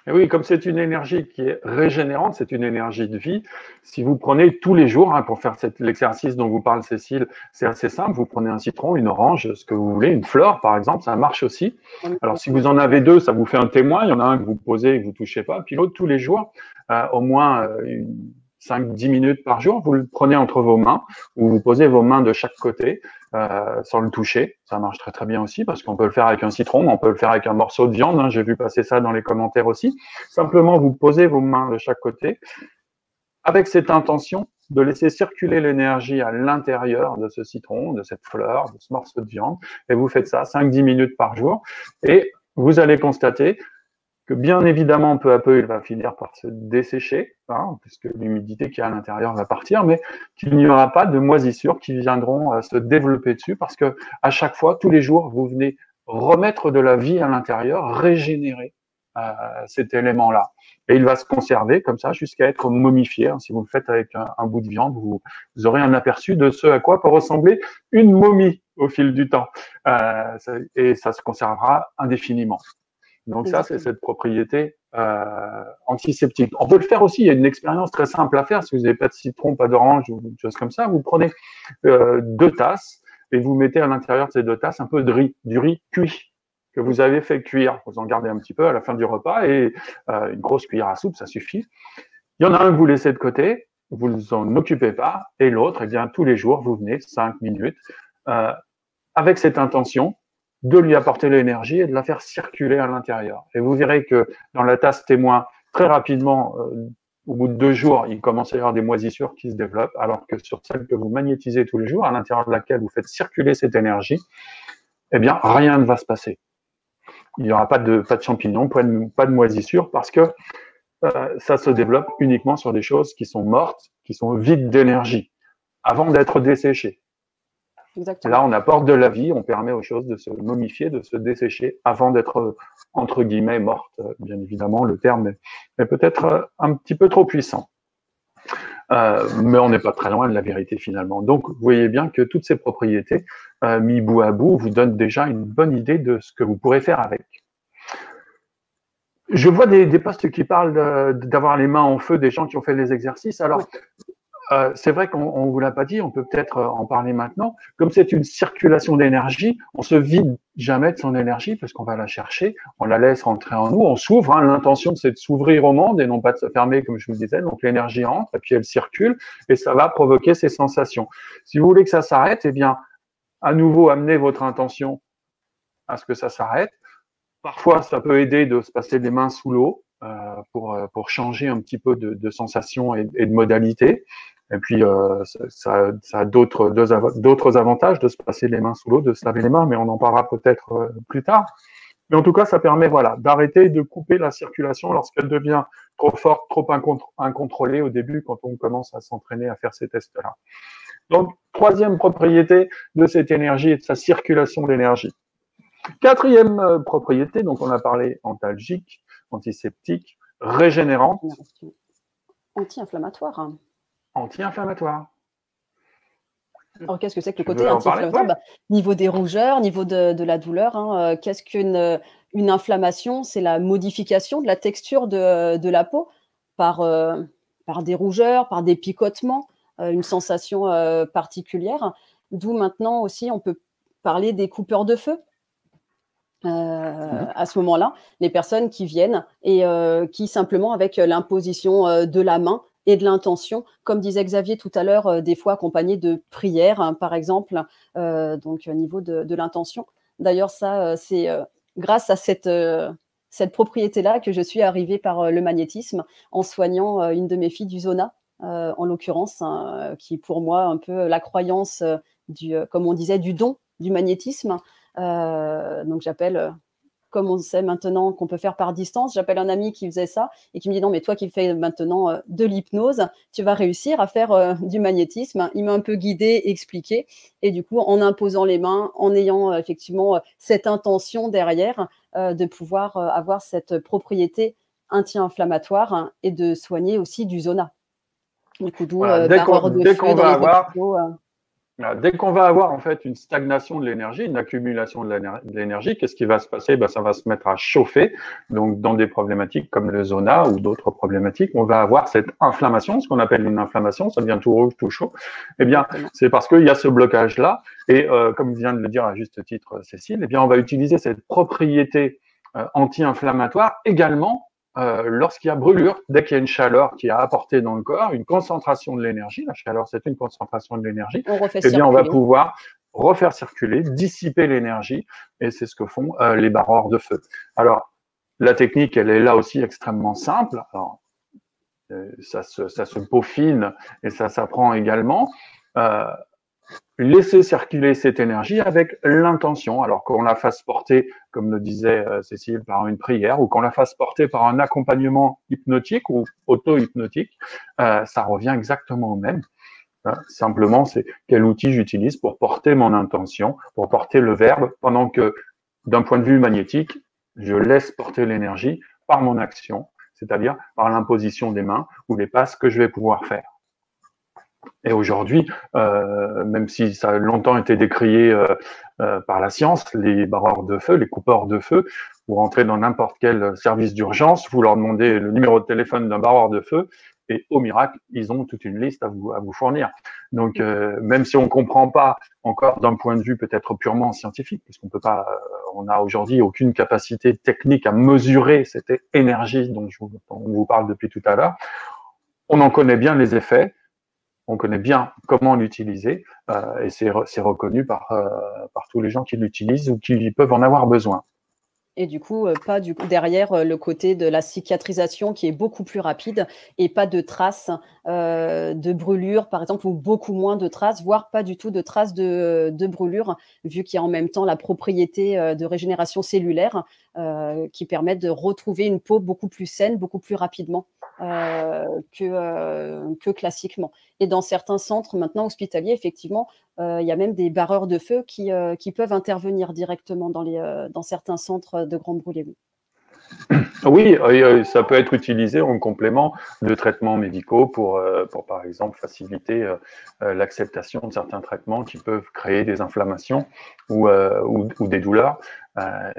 Et oui, comme c'est une énergie qui est régénérante, c'est une énergie de vie. Si vous prenez tous les jours, pour faire l'exercice dont vous parle Cécile, c'est assez simple. Vous prenez un citron, une orange, ce que vous voulez, une fleur par exemple, ça marche aussi. Alors si vous en avez 2, ça vous fait un témoin. Il y en a un que vous posez et que vous ne touchez pas, puis l'autre tous les jours, au moins 5-10 minutes par jour, vous le prenez entre vos mains, ou vous posez vos mains de chaque côté sans le toucher. Ça marche très bien aussi parce qu'on peut le faire avec un citron, on peut le faire avec un morceau de viande. J'ai vu passer ça dans les commentaires aussi. Simplement, vous posez vos mains de chaque côté avec cette intention de laisser circuler l'énergie à l'intérieur de ce citron, de cette fleur, de ce morceau de viande. Et vous faites ça 5-10 minutes par jour et vous allez constater que bien évidemment, peu à peu, il va finir par se dessécher, puisque l'humidité qui est à l'intérieur va partir, mais qu'il n'y aura pas de moisissures qui viendront se développer dessus, parce que à chaque fois, tous les jours, vous venez remettre de la vie à l'intérieur, régénérer cet élément-là. Et il va se conserver comme ça jusqu'à être momifié. Si vous le faites avec un bout de viande, vous aurez un aperçu de ce à quoi peut ressembler une momie au fil du temps. Et ça se conservera indéfiniment. Donc ça, c'est cette propriété antiseptique. On peut le faire aussi, il y a une expérience très simple à faire. Si vous n'avez pas de citron, pas d'orange ou une chose comme ça, vous prenez 2 tasses et vous mettez à l'intérieur de ces 2 tasses un peu de riz, du riz cuit que vous avez fait cuire. Vous en gardez un petit peu à la fin du repas et une grosse cuillère à soupe, ça suffit. Il y en a un que vous laissez de côté, vous ne vous en occupez pas, et l'autre, eh bien, tous les jours, vous venez 5 minutes avec cette intention de lui apporter l'énergie et de la faire circuler à l'intérieur. Et vous verrez que dans la tasse témoin, très rapidement, au bout de 2 jours, il commence à y avoir des moisissures qui se développent, alors que sur celle que vous magnétisez tous les jours, à l'intérieur de laquelle vous faites circuler cette énergie, eh bien, rien ne va se passer. Il n'y aura pas de champignons, pas de moisissures, parce que ça se développe uniquement sur des choses qui sont mortes, qui sont vides d'énergie, avant d'être desséchées. Exactement. Là, on apporte de la vie, on permet aux choses de se momifier, de se dessécher avant d'être, entre guillemets, mortes. Bien évidemment, le terme est peut-être un petit peu trop puissant. Mais on n'est pas très loin de la vérité finalement. Donc, vous voyez bien que toutes ces propriétés, mis bout à bout, vous donnent déjà une bonne idée de ce que vous pourrez faire avec. Je vois des posts qui parlent d'avoir les mains en feu, des gens qui ont fait les exercices. Alors, c'est vrai qu'on ne vous l'a pas dit, on peut peut-être en parler maintenant. Comme c'est une circulation d'énergie, on se vide jamais de son énergie parce qu'on va la chercher, on la laisse rentrer en nous, on s'ouvre. Hein, l'intention, c'est de s'ouvrir au monde et non pas de se fermer, comme je vous le disais. Donc l'énergie entre et puis elle circule et ça va provoquer ces sensations. Si vous voulez que ça s'arrête, eh bien, à nouveau, amenez votre intention à ce que ça s'arrête. Parfois, ça peut aider de se passer les mains sous l'eau pour changer un petit peu de sensation et de modalité. Et puis, ça a d'autres avantages de se passer les mains sous l'eau, de se laver les mains, mais on en parlera peut-être plus tard. Mais en tout cas, ça permet voilà, d'arrêter de couper la circulation lorsqu'elle devient trop forte, trop incontrôlée au début, quand on commence à s'entraîner à faire ces tests-là. Donc, troisième propriété de cette énergie et de sa circulation d'énergie. Quatrième propriété, donc on a parlé antalgique, antiseptique, régénérante. Anti-inflammatoire. Anti-inflammatoire. Alors, qu'est-ce que c'est que le côté anti-inflammatoire? Niveau des rougeurs, niveau de la douleur, hein, qu'est-ce qu'une inflammation? C'est la modification de la texture de la peau par des rougeurs, par des picotements, une sensation particulière. D'où maintenant aussi, on peut parler des coupeurs de feu. À ce moment-là, les personnes qui viennent et qui simplement avec l'imposition de la main et de l'intention, comme disait Xavier tout à l'heure, des fois accompagnées de prières, hein, par exemple, donc au niveau de l'intention. D'ailleurs, ça, c'est grâce à cette propriété-là que je suis arrivée par le magnétisme en soignant une de mes filles du zona, en l'occurrence, hein, qui pour moi un peu la croyance comme on disait, du don du magnétisme. Donc j'appelle, comme on sait maintenant qu'on peut faire par distance, j'appelle un ami qui faisait ça et qui me dit non mais toi qui fais maintenant de l'hypnose, tu vas réussir à faire du magnétisme. Il m'a un peu guidé, expliqué et du coup en imposant les mains, en ayant effectivement cette intention derrière de pouvoir avoir cette propriété anti-inflammatoire hein, et de soigner aussi du zona. Du coup d'où dès qu'on va avoir dès qu'on va avoir en fait une stagnation de l'énergie, une accumulation de l'énergie, qu'est-ce qui va se passer? Ça va se mettre à chauffer. Donc, dans des problématiques comme le zona ou d'autres problématiques, on va avoir cette inflammation, ce qu'on appelle une inflammation, ça devient tout rouge, tout chaud. Eh bien, c'est parce qu'il y a ce blocage-là. Et comme vient de le dire à juste titre Cécile, eh bien, on va utiliser cette propriété anti-inflammatoire également lorsqu'il y a brûlure, dès qu'il y a une chaleur qui est apportée dans le corps, une concentration de l'énergie, la chaleur c'est une concentration de l'énergie, eh bien on va pouvoir refaire circuler, dissiper l'énergie, et c'est ce que font les barreurs de feu. Alors, la technique, elle est là aussi extrêmement simple. Alors, ça se peaufine et ça s'apprend également. Laisser circuler cette énergie avec l'intention, alors qu'on la fasse porter, comme le disait Cécile, par une prière, ou qu'on la fasse porter par un accompagnement hypnotique ou auto-hypnotique, ça revient exactement au même. Simplement, c'est quel outil j'utilise pour porter mon intention, pour porter le verbe, pendant que, d'un point de vue magnétique, je laisse porter l'énergie par mon action, c'est-à-dire par l'imposition des mains ou les passes que je vais pouvoir faire. Et aujourd'hui, même si ça a longtemps été décrié par la science, les barreurs de feu, les coupeurs de feu, vous rentrez dans n'importe quel service d'urgence, vous leur demandez le numéro de téléphone d'un barreur de feu, et au miracle, ils ont toute une liste à vous fournir. Donc, même si on ne comprend pas encore d'un point de vue peut-être purement scientifique, puisqu'on peut pas, on n'a aujourd'hui aucune capacité technique à mesurer cette énergie dont on vous parle depuis tout à l'heure, on en connaît bien les effets. On connaît bien comment l'utiliser et c'est reconnu par tous les gens qui l'utilisent ou qui peuvent en avoir besoin. Et du coup, pas derrière le côté de la cicatrisation qui est beaucoup plus rapide et pas de traces de brûlure, par exemple, ou beaucoup moins de traces, voire pas du tout de traces de brûlure, vu qu'il y a en même temps la propriété de régénération cellulaire qui permet de retrouver une peau beaucoup plus saine, beaucoup plus rapidement que classiquement. Et dans certains centres maintenant hospitaliers, effectivement, il y a même des barreurs de feu qui peuvent intervenir directement dans certains centres de grands brûlés. Oui, ça peut être utilisé en complément de traitements médicaux pour par exemple, faciliter l'acceptation de certains traitements qui peuvent créer des inflammations ou des douleurs.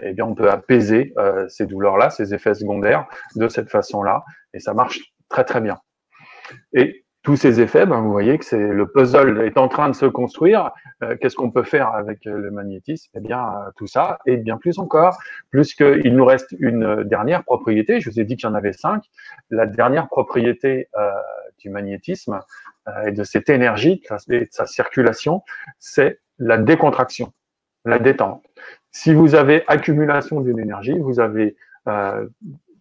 Eh bien, on peut apaiser ces douleurs-là, ces effets secondaires de cette façon-là, et ça marche très, très bien. Et tous ces effets, ben, vous voyez que le puzzle est en train de se construire. Qu'est-ce qu'on peut faire avec le magnétisme? Eh bien, tout ça et bien plus encore, puisqu'il nous reste une dernière propriété. Je vous ai dit qu'il y en avait 5. La dernière propriété du magnétisme et de cette énergie, et de sa circulation, c'est la décontraction, la détente. Si vous avez accumulation d'une énergie, vous avez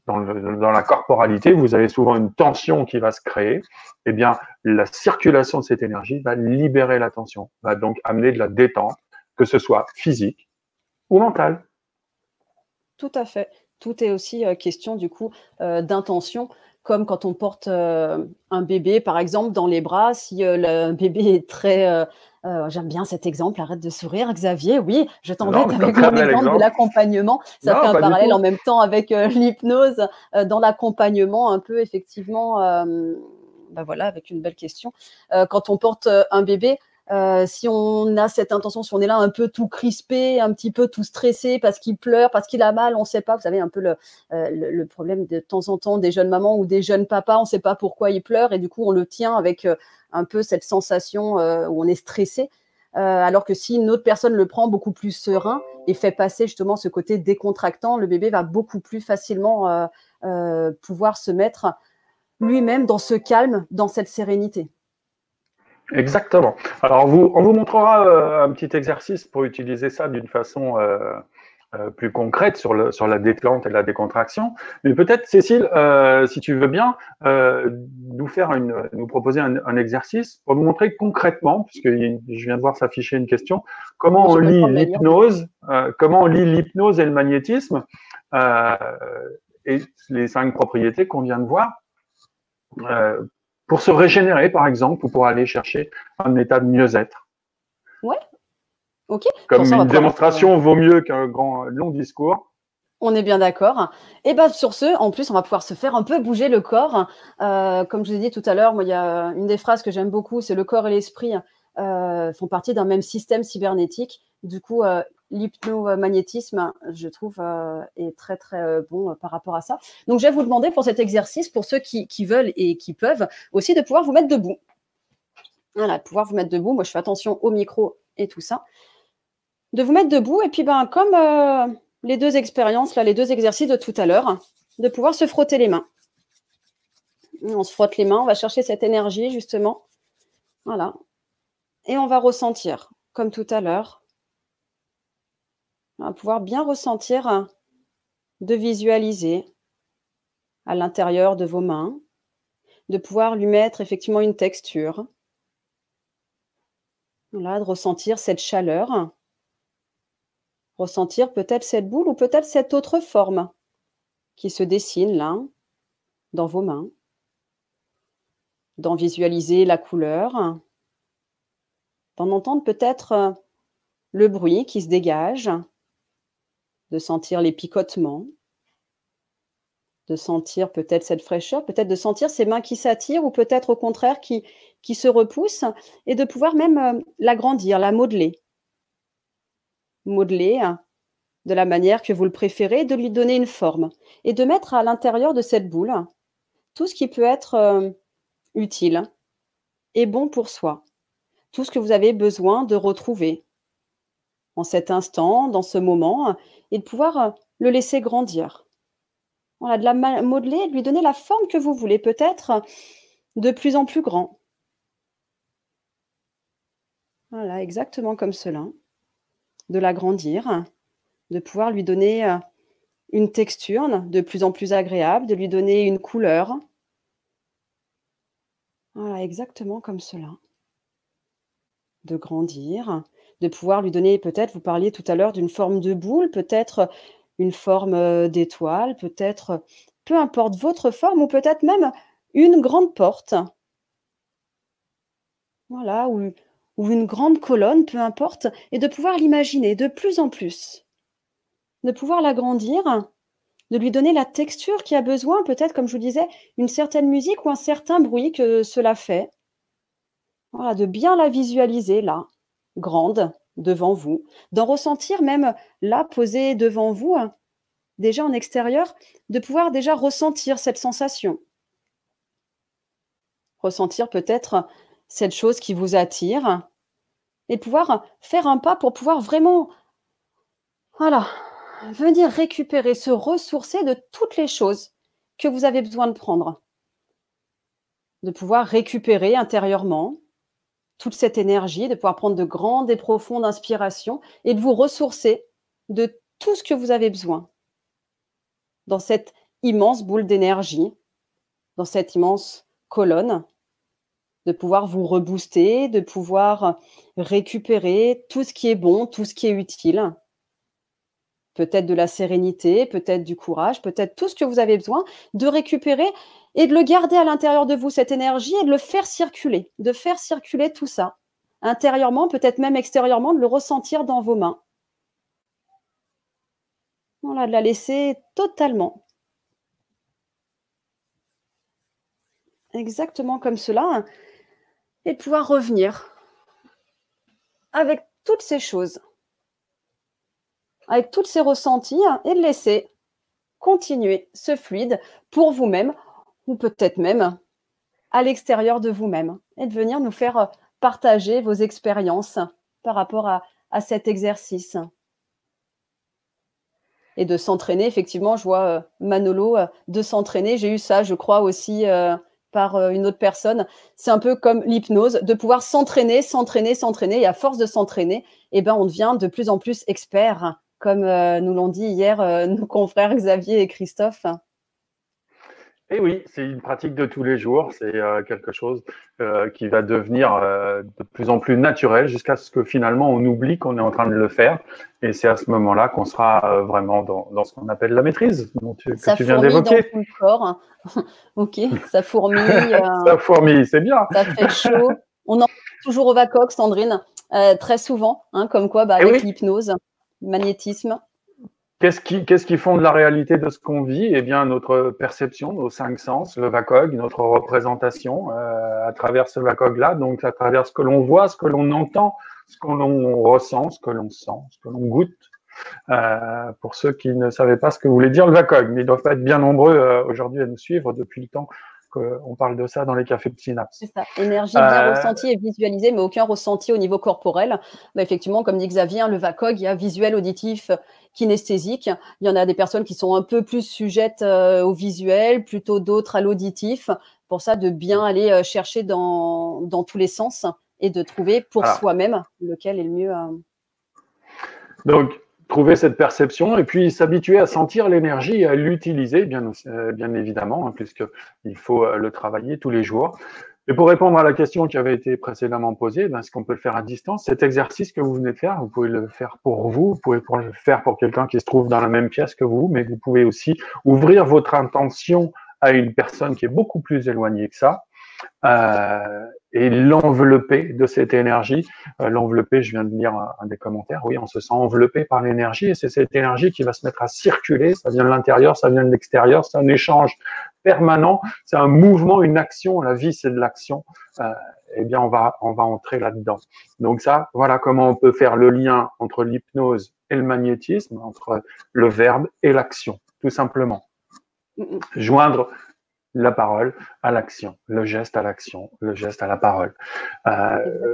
dans la corporalité, vous avez souvent une tension qui va se créer. Eh bien, la circulation de cette énergie va libérer la tension, va donc amener de la détente, que ce soit physique ou mentale. Tout à fait. Tout est aussi question du coup d'intention, comme quand on porte un bébé, par exemple, dans les bras. Si le bébé est très... j'aime bien cet exemple, arrête de sourire, Xavier. Oui, je t'embête avec mon exemple de l'accompagnement. Ça fait un parallèle en même temps avec l'hypnose dans l'accompagnement, un peu effectivement, voilà, avec une belle question. Quand on porte un bébé, si on a cette intention, si on est là un peu tout crispé, un petit peu tout stressé parce qu'il pleure, parce qu'il a mal, on ne sait pas. Vous savez, un peu le problème de temps en temps des jeunes mamans ou des jeunes papas, on ne sait pas pourquoi ils pleurent et du coup, on le tient avec un peu cette sensation où on est stressé. Alors que si une autre personne le prend beaucoup plus serein et fait passer justement ce côté décontractant, le bébé va beaucoup plus facilement pouvoir se mettre lui-même dans ce calme, dans cette sérénité. Exactement. Alors, on vous montrera un petit exercice pour utiliser ça d'une façon plus concrète sur la détente et la décontraction. Mais peut-être, Cécile, si tu veux bien, nous proposer un exercice pour nous montrer concrètement, puisque je viens de voir s'afficher une question, comment on lit l'hypnose, et le magnétisme, et les 5 propriétés qu'on vient de voir, pour se régénérer, par exemple, ou pour aller chercher un état de mieux-être. Ouais. Ok. Comme une démonstration vaut mieux qu'un long discours. On est bien d'accord. Et bien sur ce, en plus, on va pouvoir se faire un peu bouger le corps. Comme je vous ai dit tout à l'heure, moi, il y a une des phrases que j'aime beaucoup, c'est le corps et l'esprit font partie d'un même système cybernétique. Du coup, l'hypnomagnétisme, je trouve, est très, très bon par rapport à ça. Donc, je vais vous demander pour cet exercice, pour ceux qui veulent et qui peuvent, aussi de pouvoir vous mettre debout. Voilà, de pouvoir vous mettre debout. Moi, je fais attention au micro et tout ça. De vous mettre debout et puis, ben, comme les 2 expériences, là, les 2 exercices de tout à l'heure, de pouvoir se frotter les mains. On se frotte les mains, on va chercher cette énergie, justement. Voilà. Et on va ressentir, comme tout à l'heure. On va pouvoir bien ressentir, de visualiser à l'intérieur de vos mains, de pouvoir lui mettre effectivement une texture. Voilà, de ressentir cette chaleur. Ressentir peut-être cette boule ou peut-être cette autre forme qui se dessine là, dans vos mains. D'en visualiser la couleur. D'en entendre peut-être le bruit qui se dégage. De sentir les picotements. De sentir peut-être cette fraîcheur, peut-être de sentir ces mains qui s'attirent ou peut-être au contraire qui se repoussent et de pouvoir même l'agrandir, la modeler. Modeler de la manière que vous le préférez, de lui donner une forme et de mettre à l'intérieur de cette boule tout ce qui peut être utile et bon pour soi. Tout ce que vous avez besoin de retrouver en cet instant, dans ce moment, et de pouvoir le laisser grandir. Voilà, de la modeler, de lui donner la forme que vous voulez, peut-être de plus en plus grand. Voilà, exactement comme cela. De l'agrandir, de pouvoir lui donner une texture de plus en plus agréable, de lui donner une couleur. Voilà, exactement comme cela. De grandir, de pouvoir lui donner peut-être, vous parliez tout à l'heure d'une forme de boule, peut-être une forme d'étoile, peut-être, peu importe votre forme ou peut-être même une grande porte. Voilà, ou une grande colonne, peu importe, et de pouvoir l'imaginer de plus en plus. De pouvoir l'agrandir, de lui donner la texture qui a besoin, peut-être, comme je vous disais, une certaine musique ou un certain bruit que cela fait. Voilà, de bien la visualiser là, grande, devant vous, d'en ressentir même là, posée devant vous, déjà en extérieur, de pouvoir déjà ressentir cette sensation. Ressentir peut-être cette chose qui vous attire et pouvoir faire un pas pour pouvoir vraiment, voilà, venir récupérer, se ressourcer de toutes les choses que vous avez besoin de prendre. De pouvoir récupérer intérieurement toute cette énergie, de pouvoir prendre de grandes et profondes inspirations et de vous ressourcer de tout ce que vous avez besoin dans cette immense boule d'énergie, dans cette immense colonne, de pouvoir vous rebooster, de pouvoir récupérer tout ce qui est bon, tout ce qui est utile. Peut-être de la sérénité, peut-être du courage, peut-être tout ce que vous avez besoin, de récupérer et de le garder à l'intérieur de vous, cette énergie, et de le faire circuler, de faire circuler tout ça, intérieurement, peut-être même extérieurement, de le ressentir dans vos mains. Voilà, de la laisser totalement. Exactement comme cela, et de pouvoir revenir avec toutes ces choses, avec tous ces ressentis, et de laisser continuer ce fluide pour vous-même, ou peut-être même à l'extérieur de vous-même, et de venir nous faire partager vos expériences par rapport à cet exercice. Et de s'entraîner, effectivement, je vois Manolo de s'entraîner. J'ai eu ça, je crois, aussi par une autre personne. C'est un peu comme l'hypnose, de pouvoir s'entraîner, s'entraîner, s'entraîner. Et à force de s'entraîner, eh ben, on devient de plus en plus expert, comme nous l'ont dit hier nos confrères Xavier et Christophe. Et oui, c'est une pratique de tous les jours, c'est quelque chose qui va devenir de plus en plus naturel jusqu'à ce que finalement on oublie qu'on est en train de le faire. Et c'est à ce moment-là qu'on sera vraiment dans ce qu'on appelle la maîtrise que tu viens d'évoquer. Ça fourmille dans tout le corps. Ok, ça fourmille. Ça fourmille, c'est bien. Ça fait chaud. On en parle toujours au VACOG, Sandrine, très souvent, hein, comme quoi, Et avec oui, l'hypnose, le magnétisme. qu'est-ce qui fonde la réalité de ce qu'on vit? Eh bien, notre perception, nos cinq sens, le VACOG, notre représentation à travers ce VACOG-là, donc à travers ce que l'on voit, ce que l'on entend, ce que l'on ressent, ce que l'on sent, ce que l'on goûte. Pour ceux qui ne savaient pas ce que voulait dire le VACOG, mais ils doivent pas être bien nombreux aujourd'hui à nous suivre depuis le temps qu'on parle de ça dans les cafés de synapse. C'est ça, énergie bien ressentie et visualisée, mais aucun ressenti au niveau corporel. Bah, effectivement, comme dit Xavier, hein, le VACOG, il y a visuel, auditif, kinesthésique. Il y en a des personnes qui sont un peu plus sujettes au visuel, plutôt d'autres à l'auditif. Pour ça, de bien aller chercher dans tous les sens et de trouver pour soi-même lequel est le mieux. Donc, trouver cette perception et puis s'habituer à sentir l'énergie et à l'utiliser, bien évidemment, hein, puisqu'il faut le travailler tous les jours. Et pour répondre à la question qui avait été précédemment posée, ben, est-ce qu'on peut le faire à distance? Cet exercice que vous venez de faire, vous pouvez le faire pour vous, vous pouvez le faire pour quelqu'un qui se trouve dans la même pièce que vous, mais vous pouvez aussi ouvrir votre intention à une personne qui est beaucoup plus éloignée que ça. Et l'envelopper de cette énergie. L'envelopper, je viens de lire un des commentaires, oui, on se sent enveloppé par l'énergie et c'est cette énergie qui va se mettre à circuler, ça vient de l'intérieur, ça vient de l'extérieur, c'est un échange permanent, c'est un mouvement, une action, la vie c'est de l'action, eh bien on va entrer là-dedans. Donc ça, voilà comment on peut faire le lien entre l'hypnose et le magnétisme, entre le verbe et l'action, tout simplement. Joindre la parole à l'action, le geste à l'action, le geste à la parole.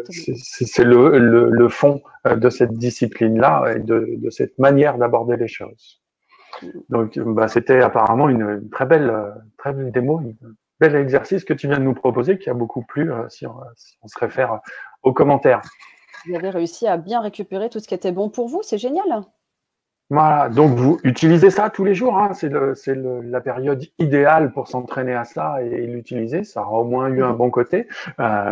C'est le fond de cette discipline-là et de cette manière d'aborder les choses. Donc, bah, c'était apparemment une très belle démo, un bel exercice que tu viens de nous proposer qui a beaucoup plu si on se réfère aux commentaires. Vous avez réussi à bien récupérer tout ce qui était bon pour vous, c'est génial. Voilà, donc vous utilisez ça tous les jours, hein. C'est la période idéale pour s'entraîner à ça et l'utiliser. Ça aura au moins eu un bon côté,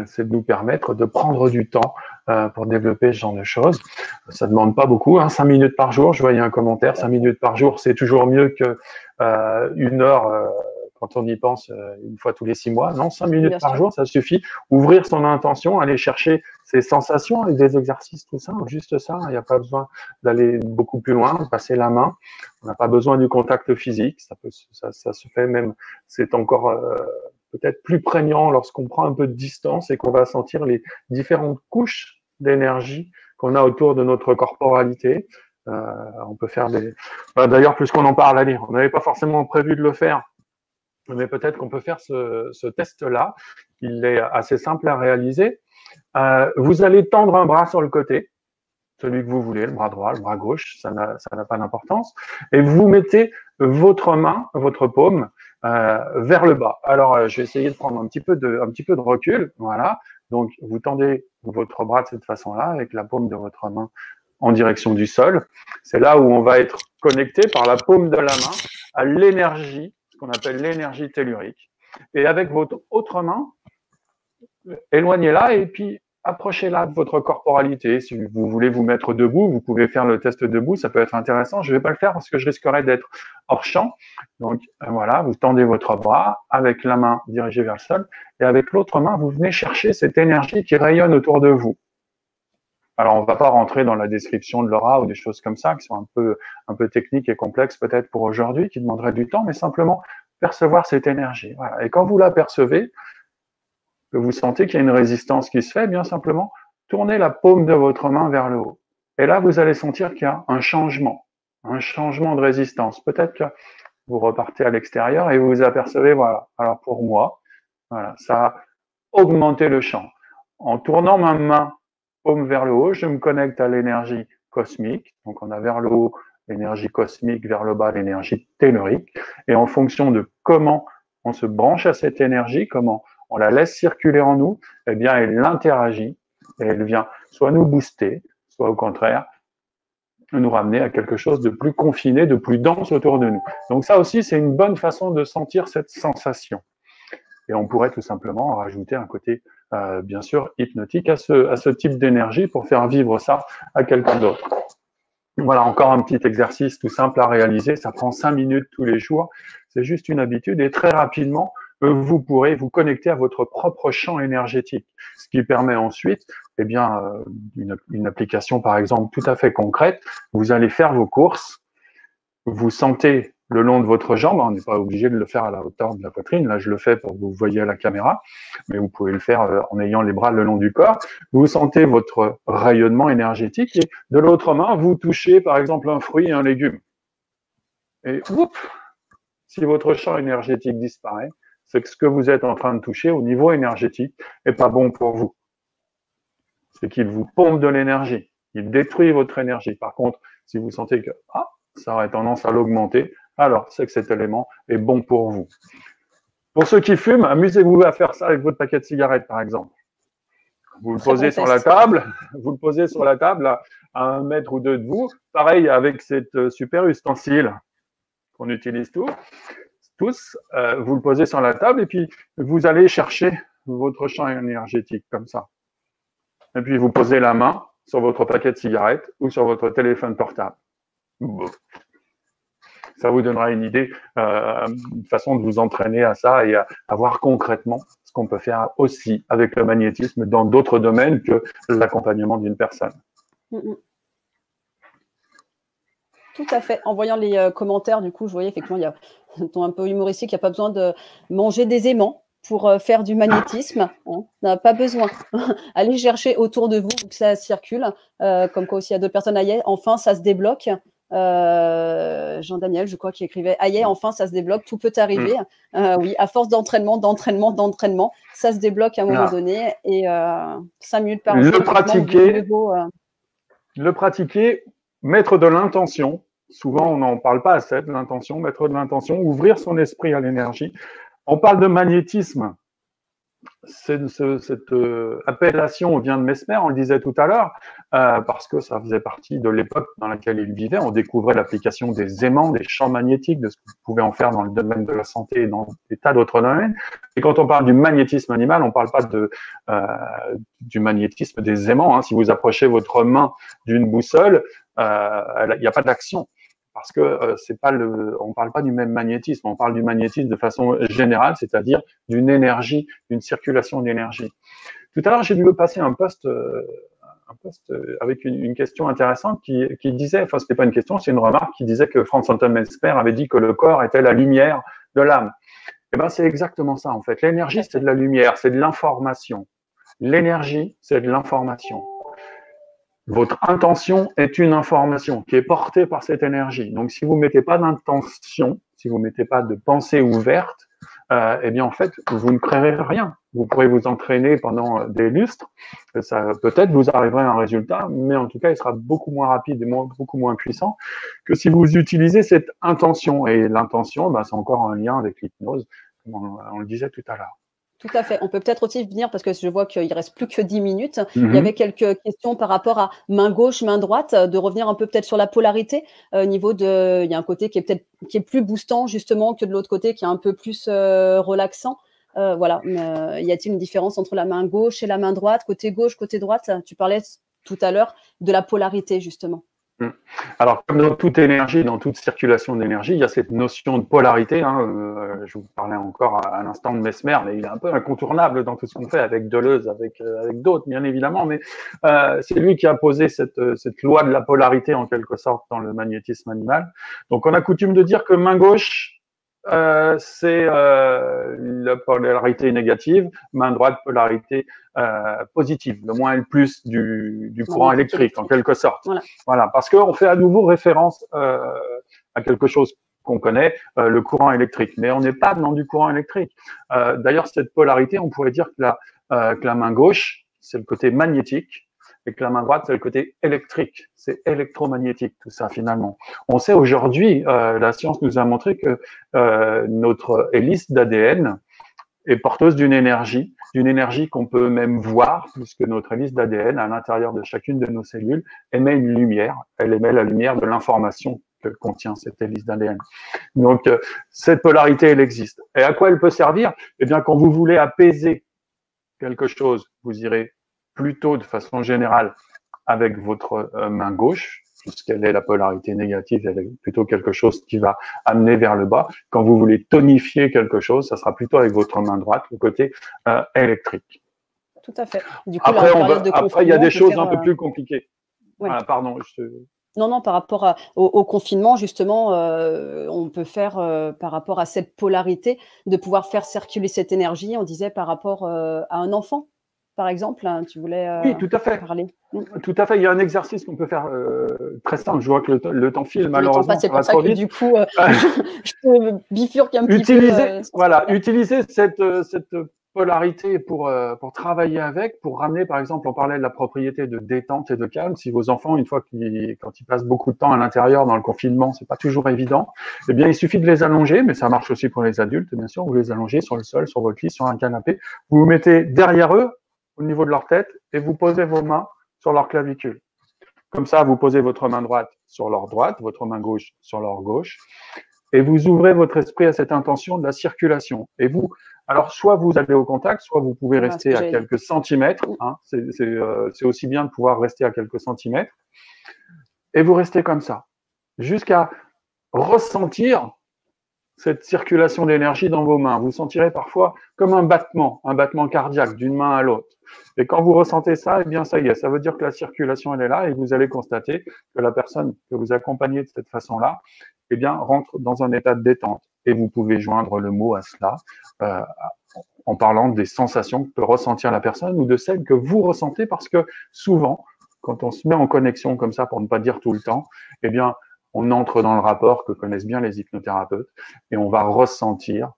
c'est de nous permettre de prendre du temps pour développer ce genre de choses. Ça demande pas beaucoup, hein, 5 minutes par jour. Je voyais un commentaire, 5 minutes par jour, c'est toujours mieux que 1 heure quand on y pense une fois tous les 6 mois. Non, 5 minutes par jour, ça suffit. Ouvrir son intention, aller chercher ses sensations avec des exercices, tout ça, juste ça. Il n'y a pas besoin d'aller beaucoup plus loin, passer la main. On n'a pas besoin du contact physique. Ça se fait même, c'est encore peut-être plus prégnant lorsqu'on prend un peu de distance et qu'on va sentir les différentes couches d'énergie qu'on a autour de notre corporalité. On peut faire des... D'ailleurs, puisqu'on en parle, allez, on n'avait pas forcément prévu de le faire, mais peut-être qu'on peut faire ce test-là. Il est assez simple à réaliser. Vous allez tendre un bras sur le côté, celui que vous voulez, le bras droit, le bras gauche, ça n'a pas d'importance. Et vous mettez votre main, votre paume, vers le bas. Alors, je vais essayer de prendre un petit peu de recul. Voilà. Donc, vous tendez votre bras de cette façon-là, avec la paume de votre main en direction du sol. C'est là où on va être connecté par la paume de la main à l'énergie, ce qu'on appelle l'énergie tellurique. Et avec votre autre main, éloignez-la et puis approchez-la de votre corporalité. Si vous voulez vous mettre debout, vous pouvez faire le test debout, ça peut être intéressant. Je ne vais pas le faire parce que je risquerais d'être hors champ. Donc voilà, vous tendez votre bras avec la main dirigée vers le sol et avec l'autre main, vous venez chercher cette énergie qui rayonne autour de vous. Alors, on ne va pas rentrer dans la description de l'aura ou des choses comme ça qui sont un peu techniques et complexes peut-être pour aujourd'hui, qui demanderaient du temps, mais simplement percevoir cette énergie. Voilà. Et quand vous la percevez, que vous sentez qu'il y a une résistance qui se fait, bien simplement, tournez la paume de votre main vers le haut. Et là, vous allez sentir qu'il y a un changement de résistance. Peut-être que vous repartez à l'extérieur et vous vous apercevez, voilà. Alors pour moi, voilà, ça a augmenté le champ. En tournant ma main paume vers le haut, je me connecte à l'énergie cosmique. Donc on a vers le haut l'énergie cosmique, vers le bas l'énergie tellurique. Et en fonction de comment on se branche à cette énergie, comment on la laisse circuler en nous, eh bien, elle interagit et elle vient soit nous booster, soit au contraire, nous ramener à quelque chose de plus confiné, de plus dense autour de nous. Donc ça aussi, c'est une bonne façon de sentir cette sensation. Et on pourrait tout simplement rajouter un côté, bien sûr, hypnotique à ce type d'énergie pour faire vivre ça à quelqu'un d'autre. Voilà, encore un petit exercice tout simple à réaliser. Ça prend 5 minutes tous les jours. C'est juste une habitude et très rapidement, vous pourrez vous connecter à votre propre champ énergétique, ce qui permet ensuite, eh bien, une application par exemple tout à fait concrète. Vous allez faire vos courses, vous sentez le long de votre jambe, on n'est pas obligé de le faire à la hauteur de la poitrine, là je le fais pour que vous voyez à la caméra, mais vous pouvez le faire en ayant les bras le long du corps. Vous sentez votre rayonnement énergétique et de l'autre main, vous touchez par exemple un fruit et un légume. Et oups, si votre champ énergétique disparaît, c'est que ce que vous êtes en train de toucher au niveau énergétique n'est pas bon pour vous. C'est qu'il vous pompe de l'énergie, il détruit votre énergie. Par contre, si vous sentez que ça aurait tendance à l'augmenter, alors c'est que cet élément est bon pour vous. Pour ceux qui fument, amusez-vous à faire ça avec votre paquet de cigarettes, par exemple. Vous le posez sur la table, à 1 mètre ou 2 de vous. Pareil avec cette super ustensile qu'on utilise tous. Vous le posez sur la table et puis vous allez chercher votre champ énergétique comme ça. Et puis vous posez la main sur votre paquet de cigarettes ou sur votre téléphone portable. Ça vous donnera une idée, une façon de vous entraîner à ça et à voir concrètement ce qu'on peut faire aussi avec le magnétisme dans d'autres domaines que l'accompagnement d'une personne. Tout à fait. En voyant les commentaires, du coup, je voyais effectivement, il y a un ton un peu humoristique, il n'y a pas besoin de manger des aimants pour faire du magnétisme. Hein. On n'a pas besoin. Allez chercher autour de vous que ça circule. Comme quoi aussi, il y a d'autres personnes, aïe, enfin, ça se débloque. Jean-Daniel, je crois, qui écrivait aïe, enfin, ça se débloque, tout peut arriver. Oui, à force d'entraînement, ça se débloque à un moment donné. Et 5 minutes par jour. Le pratiquer, mettre de l'intention. Souvent, on n'en parle pas assez de l'intention, mettre de l'intention, ouvrir son esprit à l'énergie. On parle de magnétisme. cette appellation vient de Mesmer, on le disait tout à l'heure, parce que ça faisait partie de l'époque dans laquelle il vivait. On découvrait l'application des aimants, des champs magnétiques, de ce qu'on pouvait en faire dans le domaine de la santé et dans des tas d'autres domaines. Et quand on parle du magnétisme animal, on ne parle pas du magnétisme des aimants. Hein. Si vous approchez votre main d'une boussole, il n'y a pas d'action. Parce que on parle pas du même magnétisme, on parle du magnétisme de façon générale, c'est-à-dire d'une énergie, d'une circulation d'énergie. Tout à l'heure, j'ai vu passer un post avec une question intéressante qui disait, enfin c'était pas une question, c'est une remarque qui disait que Franz Anton Mesmer avait dit que le corps était la lumière de l'âme. Eh ben c'est exactement ça en fait. L'énergie c'est de la lumière, c'est de l'information. L'énergie c'est de l'information. Votre intention est une information qui est portée par cette énergie. Donc, si vous ne mettez pas d'intention, si vous ne mettez pas de pensée ouverte, eh bien, en fait, vous ne créerez rien. Vous pourrez vous entraîner pendant des lustres. Ça, peut-être, vous arriverez à un résultat, mais en tout cas, il sera beaucoup moins rapide et beaucoup moins puissant que si vous utilisez cette intention. Et l'intention, c'est encore un lien avec l'hypnose, comme on le disait tout à l'heure. Tout à fait. On peut peut-être aussi venir, parce que je vois qu'il ne reste plus que 10 minutes. Il y avait quelques questions par rapport à main gauche, main droite, de revenir un peu peut-être sur la polarité. Il y a un côté qui est plus boostant justement que de l'autre côté, qui est un peu plus relaxant. Voilà. Y a-t-il une différence entre la main gauche et la main droite, côté gauche, côté droite? Tu parlais tout à l'heure de la polarité justement. Alors, comme dans toute énergie, dans toute circulation d'énergie, il y a cette notion de polarité. Je vous parlais encore à l'instant de Mesmer, mais il est un peu incontournable dans tout ce qu'on fait avec Deleuze, avec d'autres, bien évidemment. Mais c'est lui qui a posé cette loi de la polarité, en quelque sorte, dans le magnétisme animal. Donc, on a coutume de dire que main gauche, c'est la polarité négative, main droite, polarité positive, le moins et le plus du courant électrique, en quelque sorte. Voilà, parce qu'on fait à nouveau référence à quelque chose qu'on connaît, le courant électrique. Mais on n'est pas dans du courant électrique. D'ailleurs, cette polarité, on pourrait dire que la main gauche, c'est le côté magnétique, et que la main droite, c'est le côté électrique. C'est électromagnétique, tout ça, finalement. On sait aujourd'hui, la science nous a montré que notre hélice d'ADN est porteuse d'une énergie qu'on peut même voir, puisque notre hélice d'ADN, à l'intérieur de chacune de nos cellules, émet une lumière. Elle émet la lumière de l'information que contient cette hélice d'ADN. Donc, cette polarité, elle existe. Et à quoi elle peut servir? Eh bien, quand vous voulez apaiser quelque chose, vous irez plutôt de façon générale avec votre main gauche, puisqu'elle est la polarité négative, elle est plutôt quelque chose qui va amener vers le bas. Quand vous voulez tonifier quelque chose, ça sera plutôt avec votre main droite, le côté électrique. Tout à fait. Du coup, après, il y a des choses un peu plus compliquées. Ouais. Voilà, pardon. Non, par rapport au confinement, justement, on peut faire, par rapport à cette polarité, de pouvoir faire circuler cette énergie, on disait, par rapport à un enfant, par exemple, hein, tu voulais oui, tout à fait. parler. Tout à fait, il y a un exercice qu'on peut faire très simple. Je vois que le temps file, malheureusement. C'est pour ça que du coup, je peux bifurquer un petit peu. Utiliser cette polarité pour travailler avec, pour ramener, par exemple, on parlait de la propriété de détente et de calme. Si vos enfants, quand ils passent beaucoup de temps à l'intérieur dans le confinement, c'est pas toujours évident, eh bien, il suffit de les allonger, mais ça marche aussi pour les adultes, bien sûr. Vous les allongez sur le sol, sur votre lit, sur un canapé. Vous vous mettez derrière eux, au niveau de leur tête, et vous posez vos mains sur leur clavicule. Comme ça, vous posez votre main droite sur leur droite, votre main gauche sur leur gauche, et vous ouvrez votre esprit à cette intention de la circulation. Et vous, alors soit vous allez au contact, soit vous pouvez rester à quelques centimètres. Hein, c'est aussi bien de pouvoir rester à quelques centimètres. Et vous restez comme ça, jusqu'à ressentir cette circulation d'énergie dans vos mains. Vous sentirez parfois comme un battement cardiaque d'une main à l'autre. Et quand vous ressentez ça, eh bien ça y est, ça veut dire que la circulation elle est là et vous allez constater que la personne que vous accompagnez de cette façon-là, eh bien rentre dans un état de détente. Et vous pouvez joindre le mot à cela en parlant des sensations que peut ressentir la personne ou de celles que vous ressentez, parce que souvent, quand on se met en connexion comme ça, pour ne pas dire tout le temps, eh bien on entre dans le rapport que connaissent bien les hypnothérapeutes et on va ressentir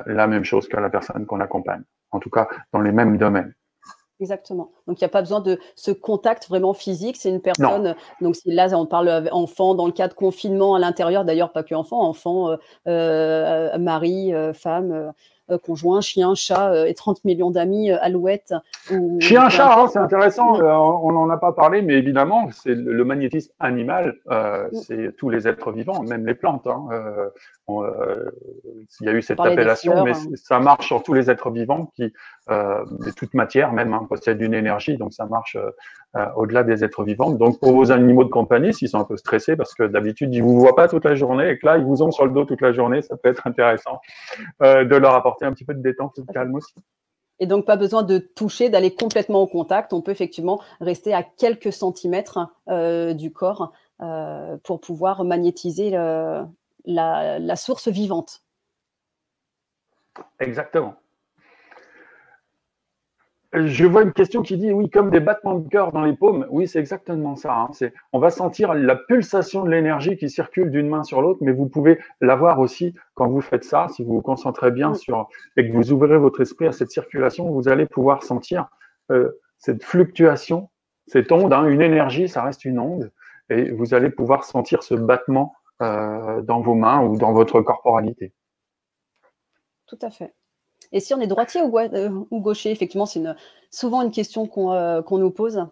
la même chose que la personne qu'on accompagne. En tout cas, dans les mêmes domaines. Exactement. Donc, il n'y a pas besoin de ce contact vraiment physique. C'est une personne. Donc, là, on parle enfant dans le cas de confinement à l'intérieur. D'ailleurs, pas que enfant, mari, femme. conjoint, chien, chat et 30 millions d'amis, alouettes. Chien, chat, hein, c'est intéressant, on n'en a pas parlé, mais évidemment, c'est le magnétisme animal, c'est tous les êtres vivants, même les plantes. Hein, il y a eu cette appellation, mais ça marche sur tous les êtres vivants qui, de toute matière même, hein, possèdent une énergie, donc ça marche au-delà des êtres vivants. Donc pour vos animaux de compagnie, s'ils sont un peu stressés, parce que d'habitude, ils ne vous voient pas toute la journée, et que là, ils vous ont sur le dos toute la journée, ça peut être intéressant de leur apporter un petit peu de détente et de calme aussi. Et donc, pas besoin de toucher, d'aller complètement au contact. On peut effectivement rester à quelques centimètres du corps pour pouvoir magnétiser la source vivante. Exactement. Je vois une question qui dit, oui, comme des battements de cœur dans les paumes. Oui, c'est exactement ça. Hein. On va sentir la pulsation de l'énergie qui circule d'une main sur l'autre, mais vous pouvez l'avoir aussi quand vous faites ça. Si vous vous concentrez bien et que vous ouvrez votre esprit à cette circulation, vous allez pouvoir sentir cette fluctuation, cette onde. Hein. Une énergie, ça reste une onde. Et vous allez pouvoir sentir ce battement dans vos mains ou dans votre corporalité. Tout à fait. Et si on est droitier ou gaucher, effectivement, c'est souvent une question qu'on nous pose.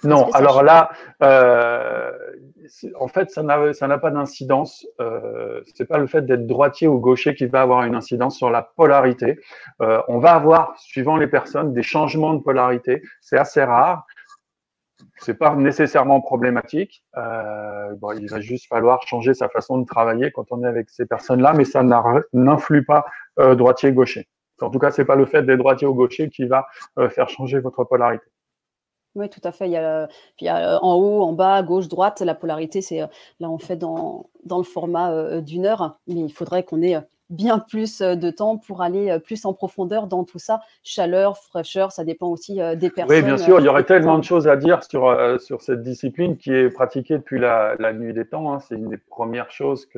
Non, alors là, en fait, ça n'a pas d'incidence. C'est pas le fait d'être droitier ou gaucher qui va avoir une incidence sur la polarité. On va avoir, suivant les personnes, des changements de polarité. C'est assez rare. C'est pas nécessairement problématique. Bon, il va juste falloir changer sa façon de travailler quand on est avec ces personnes-là, mais ça n'influe pas droitier-gaucher. En tout cas, c'est pas le fait d'être droitier ou gaucher qui va faire changer votre polarité. Oui, tout à fait. Il y a en haut, en bas, gauche, droite. La polarité, c'est là, on fait dans le format d'1 heure, mais il faudrait qu'on ait bien plus de temps pour aller plus en profondeur dans tout ça. Chaleur, fraîcheur, ça dépend aussi des personnes. Oui, bien sûr, il y aurait tellement de choses à dire sur cette discipline qui est pratiquée depuis la nuit des temps. Hein. C'est une des premières choses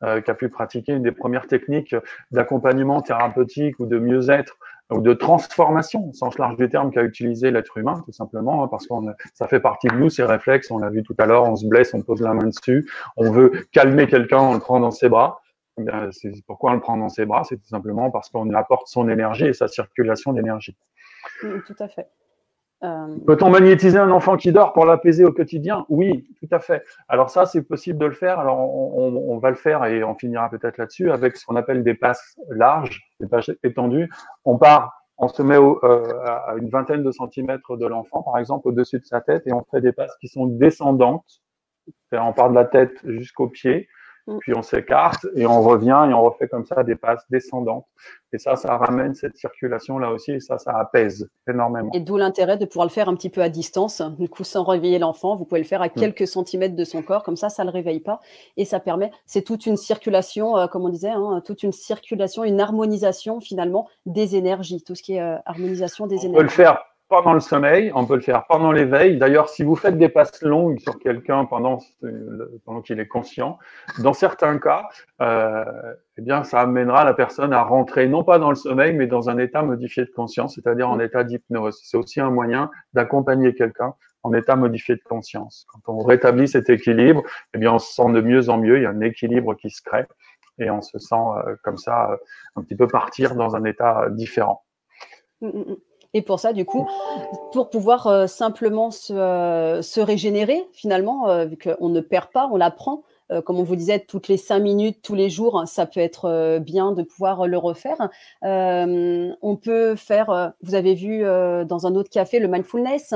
qu'a pu pratiquer, une des premières techniques d'accompagnement thérapeutique ou de mieux-être ou de transformation, au sens large du terme, qu'a utilisé l'être humain, tout simplement, hein, parce que ça fait partie de nous, ces réflexes, on l'a vu tout à l'heure, on se blesse, on pose la main dessus, on veut calmer quelqu'un, on le prend dans ses bras. C'est pourquoi on le prend dans ses bras, c'est tout simplement parce qu'on apporte son énergie et sa circulation d'énergie. Tout à fait. Peut-on magnétiser un enfant qui dort pour l'apaiser au quotidien? Oui, tout à fait. Alors ça, c'est possible de le faire. Alors on va le faire et on finira peut-être là-dessus avec ce qu'on appelle des passes larges, des passes étendues. On se met à une vingtaine de centimètres de l'enfant, par exemple, au-dessus de sa tête, et on fait des passes qui sont descendantes. On part de la tête jusqu'aux pieds. Puis on s'écarte et on revient et on refait comme ça des passes descendantes. Et ça ramène cette circulation là aussi et ça apaise énormément. Et d'où l'intérêt de pouvoir le faire un petit peu à distance, du coup sans réveiller l'enfant. Vous pouvez le faire à quelques centimètres de son corps, comme ça ne le réveille pas. Et ça permet, c'est toute une circulation, comme on disait, hein, toute une circulation, une harmonisation finalement des énergies, tout ce qui est harmonisation des énergies. On peut le faire pendant le sommeil, on peut le faire pendant l'éveil. D'ailleurs, si vous faites des passes longues sur quelqu'un pendant qu'il est conscient, dans certains cas, eh bien, ça amènera la personne à rentrer non pas dans le sommeil, mais dans un état modifié de conscience, c'est-à-dire en état d'hypnose. C'est aussi un moyen d'accompagner quelqu'un en état modifié de conscience. Quand on rétablit cet équilibre, eh bien, on se sent de mieux en mieux. Il y a un équilibre qui se crée et on se sent comme ça un petit peu partir dans un état différent. Et pour ça, du coup, pour pouvoir simplement se régénérer, finalement, vu qu'on ne perd pas, on l'apprend. Comme on vous disait, toutes les 5 minutes, tous les jours, ça peut être bien de pouvoir le refaire. On peut faire, vous avez vu dans un autre café, le mindfulness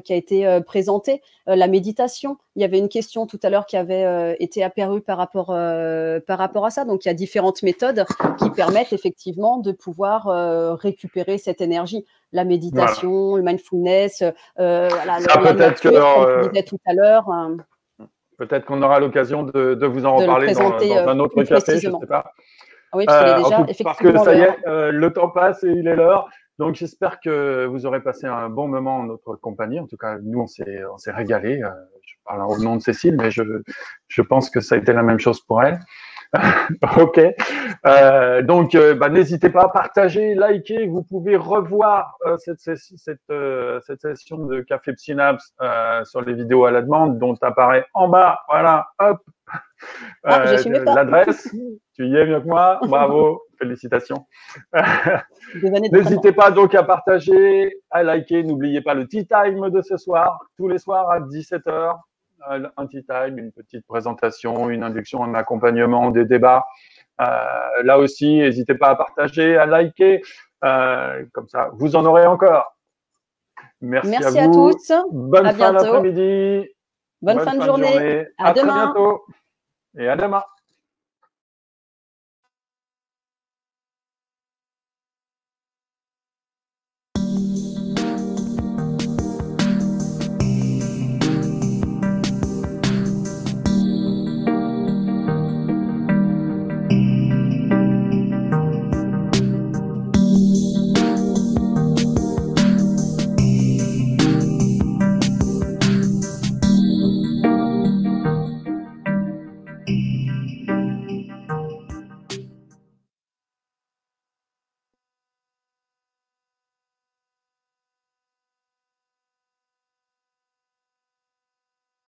qui a été présenté, la méditation. Il y avait une question tout à l'heure qui avait été apparue par rapport à ça. Donc, il y a différentes méthodes qui permettent effectivement de pouvoir récupérer cette énergie. La méditation, le mindfulness, la nature, comme tu disais tout à l'heure. Peut-être qu'on aura l'occasion de vous en reparler dans un autre café, je ne sais pas. Oui, parce qu'il est déjà effectivement. Parce que ça y est, le temps passe et il est l'heure. Donc, j'espère que vous aurez passé un bon moment en notre compagnie. En tout cas, nous, on s'est régalé. Je parle au nom de Cécile, mais je pense que ça a été la même chose pour elle. Ok. Donc, n'hésitez pas à partager, liker. Vous pouvez revoir cette session de Café Synapse sur les vidéos à la demande, dont apparaît en bas. Voilà, hop, je filmais pas. l'adresse. Tu y es mieux que moi. Bravo, félicitations. N'hésitez pas donc à partager, à liker. N'oubliez pas le tea time de ce soir, tous les soirs à 17h. Un tea time, une petite présentation, une induction, un accompagnement, des débats. Là aussi, n'hésitez pas à partager, à liker. Comme ça, vous en aurez encore. Merci à vous. tous. Bonne fin d'après-midi. Bonne fin de journée. À très bientôt. Et à demain.